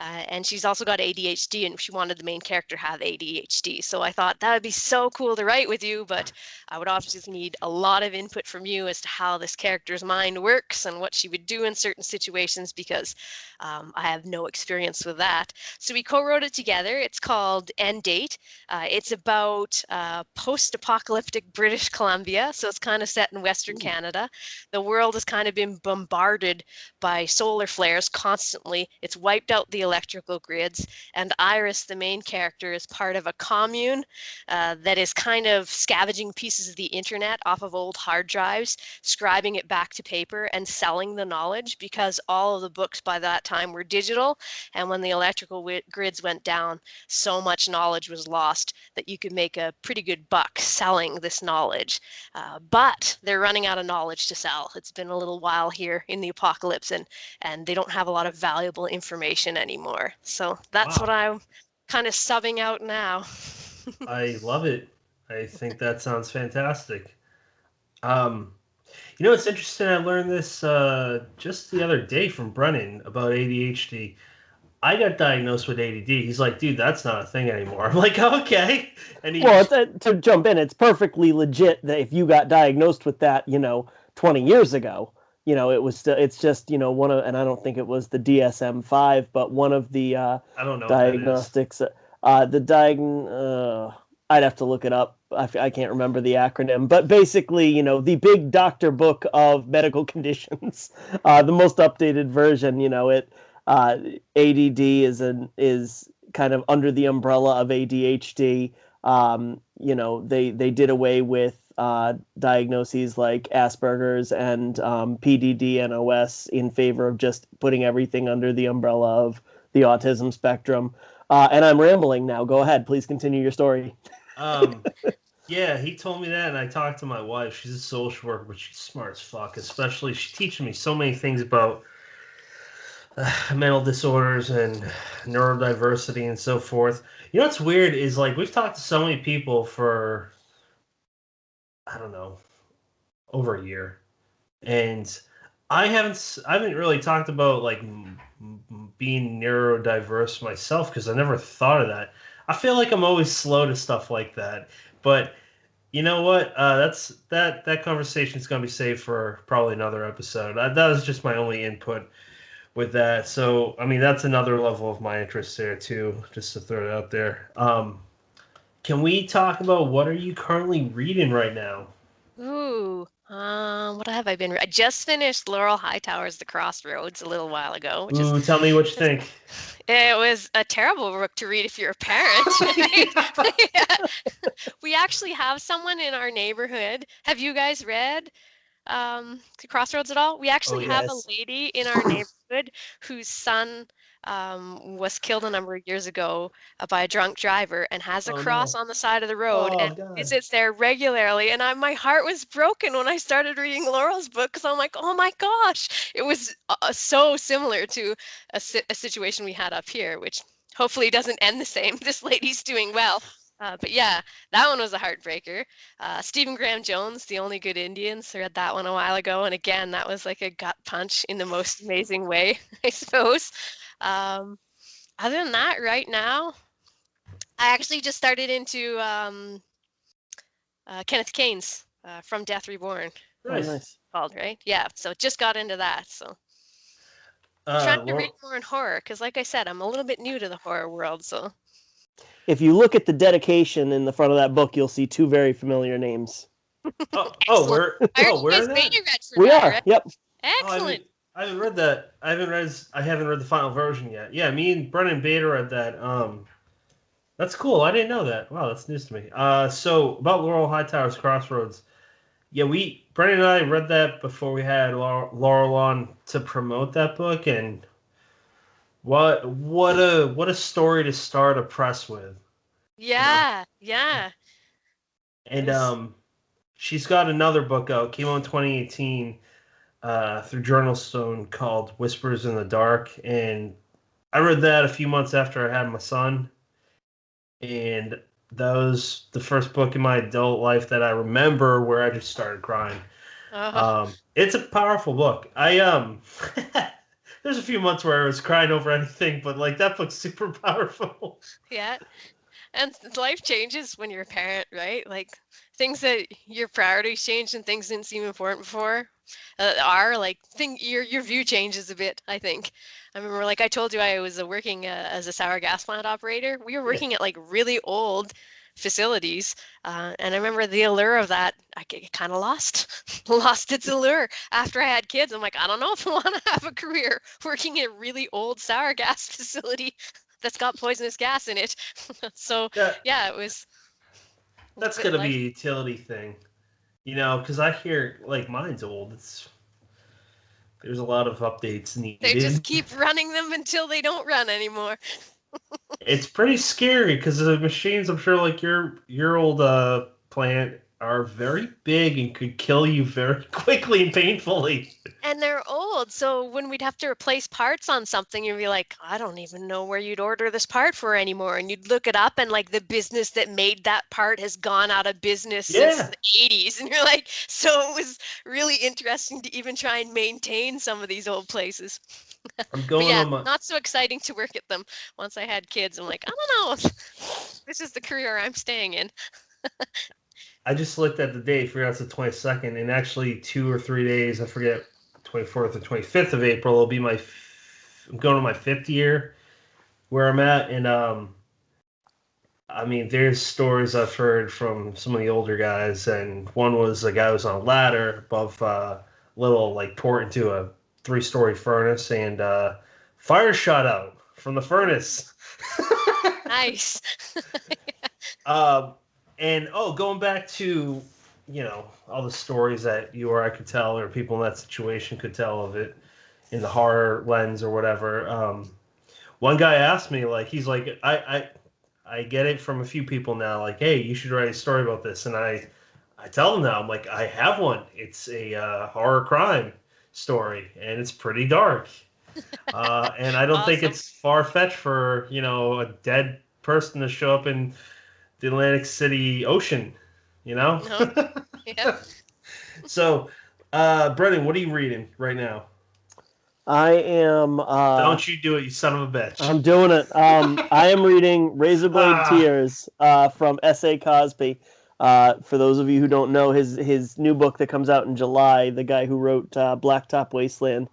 And she's also got ADHD, and she wanted the main character to have ADHD. So I thought that would be so cool to write with you, but I would obviously need a lot of input from you as to how this character's mind works and what she would do in certain situations, because I have no experience with that. So we co-wrote it together. It's called End Date. It's about post-apocalyptic British Columbia, so it's kind of set in Western Canada. The world has kind of been bombarded by solar flares constantly. It's wiped out the electrical grids, and Iris, the main character, is part of a commune that is kind of scavenging pieces of the internet off of old hard drives, scribing it back to paper, and selling the knowledge, because all of the books by that time were digital, and when the electrical grids went down, so much knowledge was lost that you could make a pretty good buck selling this knowledge. But they're running out of knowledge to sell. It's been a little while here in the apocalypse, and they don't have a lot of valuable information anymore. So that's what I'm kind of subbing out now. I love it. I think that sounds fantastic. You know, it's interesting. I learned this just the other day from Brennan about ADHD. I got diagnosed with ADD. He's like, dude, that's not a thing anymore. I'm like, okay. And Well, to jump in, it's perfectly legit that if you got diagnosed with that, 20 years ago, it's just, one of, and I don't think it was the DSM-5, but one of the I don't know diagnostics. I'd have to look it up. I can't remember the acronym, but basically, the big doctor book of medical conditions, the most updated version, ADD is kind of under the umbrella of ADHD. They did away with diagnoses like Asperger's and PDD and OS in favor of just putting everything under the umbrella of the autism spectrum. And I'm rambling now. Go ahead. Please continue your story. Yeah, he told me that, and I talked to my wife. She's a social worker, but she's smart as fuck. Especially, she's teaching me so many things about mental disorders and neurodiversity and so forth. You know what's weird is, like, we've talked to so many people for, I don't know, over a year, and I haven't really talked about like being neurodiverse myself, because I never thought of that. I feel like I'm always slow to stuff like that, but you know what? That conversation's gonna be saved for probably another episode. That was just my only input with that. So, I mean, that's another level of my interest there too, just to throw it out there. Can we talk about what are you currently reading right now? Ooh, what have I been? I just finished Laurel Hightower's The Crossroads a little while ago, which is Tell me what you think. it was a terrible book to read if you're a parent. Yeah. We actually have someone in our neighborhood. Have you guys read Crossroads at all? We actually have a lady in our neighborhood whose son was killed a number of years ago by a drunk driver, and has a cross on the side of the road, and visits there regularly. And my heart was broken when I started reading Laurel's book, because I'm like, oh my gosh, it was so similar to a situation we had up here, which hopefully doesn't end the same. This lady's doing well. But yeah, that one was a heartbreaker. Stephen Graham Jones, The Only Good Indians, I read that one a while ago. And again, that was like a gut punch in the most amazing way, I suppose. Other than that, right now, I actually just started into Kenneth Kane's From Death Reborn. Nice. Called, right? Yeah, so just got into that. So trying to read more in horror, because like I said, I'm a little bit new to the horror world, so... If you look at the dedication in the front of that book, you'll see two very familiar names. Excellent. I heard you Where guys is that? beta read for We that, are. right? Yep. Excellent. I haven't read that. I haven't read the final version yet. Yeah, me and Brennan beta read that. That's cool. I didn't know that. Wow, that's news to me. So about Laurel Hightower's Crossroads. Yeah, Brennan and I read that before we had Laurel on to promote that book, and what a story to start a press with, you know. Yeah, yeah. It And was, she's got another book out, came out in 2018 through Journal Stone called Whispers in the Dark, and I read that a few months after I had my son, and that was the first book in my adult life that I remember where I just started crying. uh, It's a powerful book. There's a few months where I was crying over anything, but like that book's super powerful. yeah. And life changes when you're a parent, right? Like things that your priorities change and things didn't seem important before are like your view changes a bit, I think. I remember, like I told you, I was working as a sour gas plant operator. We were Yeah. working at like really old facilities, and I remember the allure of that. I kind of lost its allure after I had kids. I'm like, I don't know if I want to have a career working in a really old sour gas facility that's got poisonous gas in it. So That yeah, it was that's bit gonna be life. a utility thing, because I hear like mine's old. There's a lot of updates They just needed. keep running them until they don't run anymore. It's pretty scary because the machines, I'm sure, like your old plant, are very big and could kill you very quickly and painfully. And they're old, so when we'd have to replace parts on something, you'd be like, I don't even know where you'd order this part for anymore. And you'd look it up, and like the business that made that part has gone out of business since Yeah, the 80s. And you're like, so it was really interesting to even try and maintain some of these old places. I'm But going yeah, on my. not so exciting to work at them. Once I had kids, I'm like, I don't know if this is the career I'm staying in. I just looked at the date, figured out it's the 22nd, and actually 2 or 3 days, I forget, 24th or 25th of April will be I'm going to my fifth year where I'm at, and I mean, there's stories I've heard from some of the older guys, and one was a guy who was on a ladder above a little like port into a three-story furnace, and fire shot out from the furnace. Nice. Um, and going back to all the stories that you or I could tell, or people in that situation could tell of it in the horror lens or whatever. One guy asked me, like, he's like, I get it from a few people now, like, hey, you should write a story about this, and I tell them now, I'm like, I have one. It's a horror crime story, and it's pretty dark. And I don't think Awesome. it's far fetched for a dead person to show up in the Atlantic City Ocean, you know? No. Yeah. So, Brennan, what are you reading right now? I am. Don't you do it, you son of a bitch. I'm doing it. I am reading Razorblade Ah, Tears from S.A. Cosby. For those of you who don't know, his new book that comes out in July, the guy who wrote Blacktop Wasteland.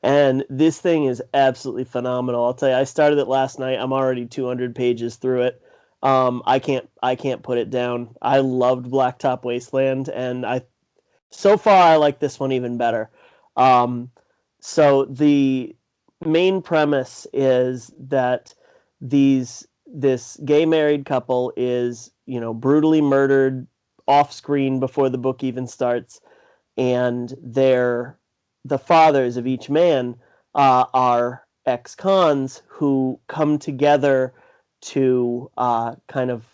And this thing is absolutely phenomenal. I'll tell you, I started it last night. I'm already 200 pages through it. I can't put it down. I loved Blacktop Wasteland, and so far I like this one even better. So the main premise is that this gay married couple is brutally murdered off screen before the book even starts, and the fathers of each man are ex-cons who come together to kind of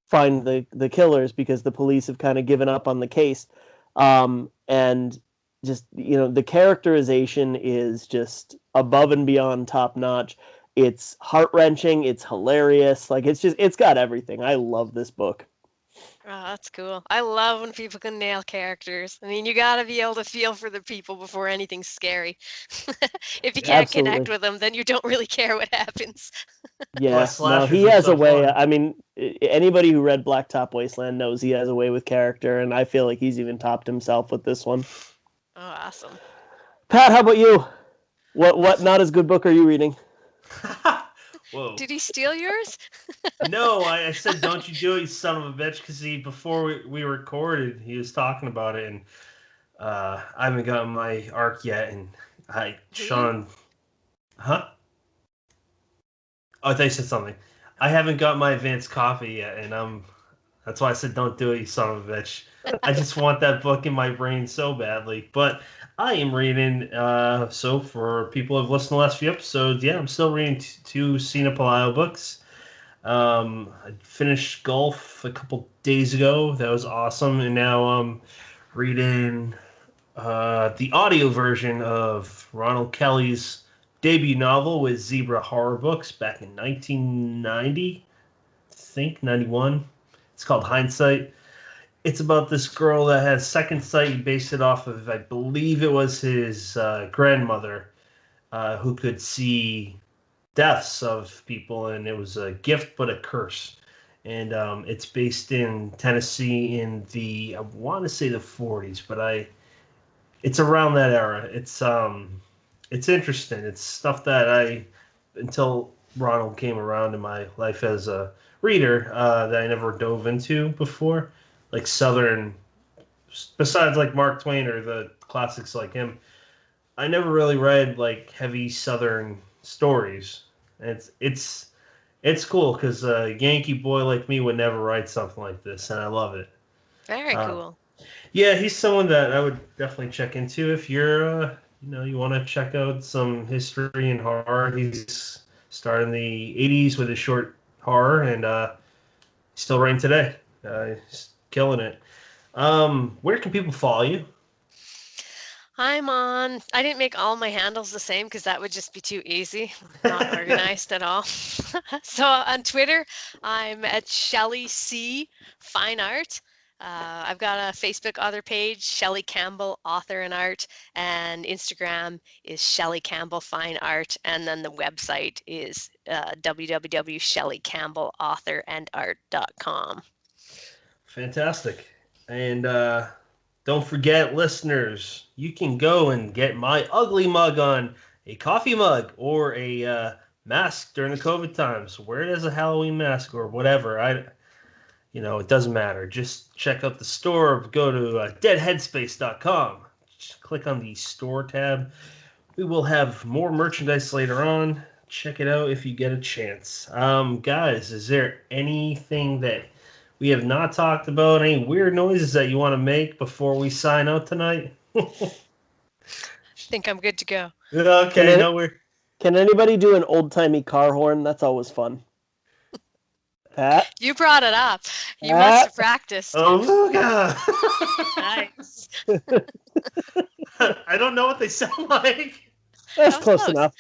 find the killers because the police have kind of given up on the case. And just, the characterization is just above and beyond top notch. It's heart-wrenching. It's hilarious. Like, it's got everything. I love this book. Oh, that's cool. I love when people can nail characters. I mean, you gotta be able to feel for the people before anything's scary. If you can't connect Absolutely. with them, then you don't really care what happens. why Yeah, no, he slashers are has a so way. fun. I mean, anybody who read Blacktop Wasteland knows he has a way with character, and I feel like he's even topped himself with this one. Oh, awesome. Pat, how about you? What not as good book are you reading? Whoa. Did he steal yours? No, I said, don't you do it, you son of a bitch, because before we recorded, he was talking about it, and I haven't gotten my arc yet, and Sean, huh? Oh, I thought you said something. I haven't got my advanced copy yet, and that's why I said, don't do it, you son of a bitch. I just want that book in my brain so badly, but I am reading, so for people who have listened to the last few episodes, yeah, I'm still reading two Sina Palaio books. I finished Golf a couple days ago. That was awesome. And now I'm reading the audio version of Ronald Kelly's debut novel with Zebra Horror Books back in 1990, I think, 91. It's called Hindsight. It's about this girl that has second sight. He based it off of, I believe it was his grandmother who could see deaths of people, and it was a gift but a curse. And it's based in Tennessee in I want to say the 40s, but it's around that era. It's interesting. It's stuff that until Ronald came around in my life as a reader, that I never dove into before, like Southern, besides like Mark Twain or the classics like him. I never really read like heavy Southern stories. It's cool because a Yankee boy like me would never write something like this, and I love it. Very cool. Yeah, he's someone that I would definitely check into if you're, you want to check out some history and horror. He's started in the 80s with his short horror, and still writing today. He's killing it. Where can people follow you? I didn't make all my handles the same because that would just be too easy. Not organized at all. So on Twitter, I'm at Shelly C Fine Art. I've got a Facebook author page, Shelly Campbell Author and Art, and Instagram is Shelly Campbell Fine Art, and then the website is www.shellycampbellauthorandart.com. Fantastic. And don't forget, listeners, you can go and get my ugly mug on a coffee mug or a mask during the COVID times. Wear it as a Halloween mask or whatever. It doesn't matter. Just check out the store. Go to deadheadspace.com. Just click on the store tab. We will have more merchandise later on. Check it out if you get a chance. Guys, is there anything that we have not talked about? Any weird noises that you want to make before we sign out tonight? I think I'm good to go. Okay, Can anybody do an old-timey car horn? That's always fun. Pat? You brought it up. You must have practiced. Oh, God. Nice. I don't know what they sound like. That's close enough.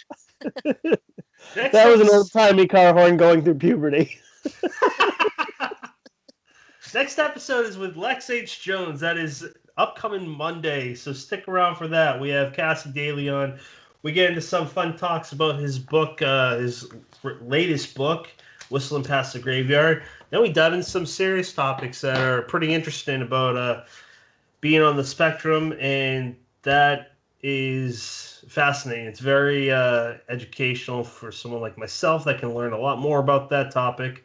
That was an old-timey car horn going through puberty. Next episode is with Lex H. Jones. That is upcoming Monday, so stick around for that. We have Cassie Daly on. We get into some fun talks about his book, his latest book, Whistling Past the Graveyard. Then we dive into some serious topics that are pretty interesting about being on the spectrum, and that is fascinating. It's very educational for someone like myself that can learn a lot more about that topic.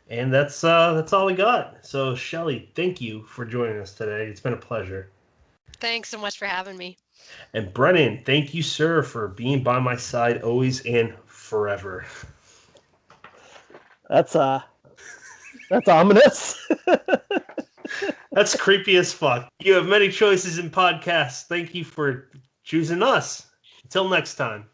And that's all we got. So, Shelly, thank you for joining us today. It's been a pleasure. Thanks so much for having me. And Brennan, thank you, sir, for being by my side always and forever. That's ominous. That's creepy as fuck. You have many choices in podcasts. Thank you for choosing us. Until next time.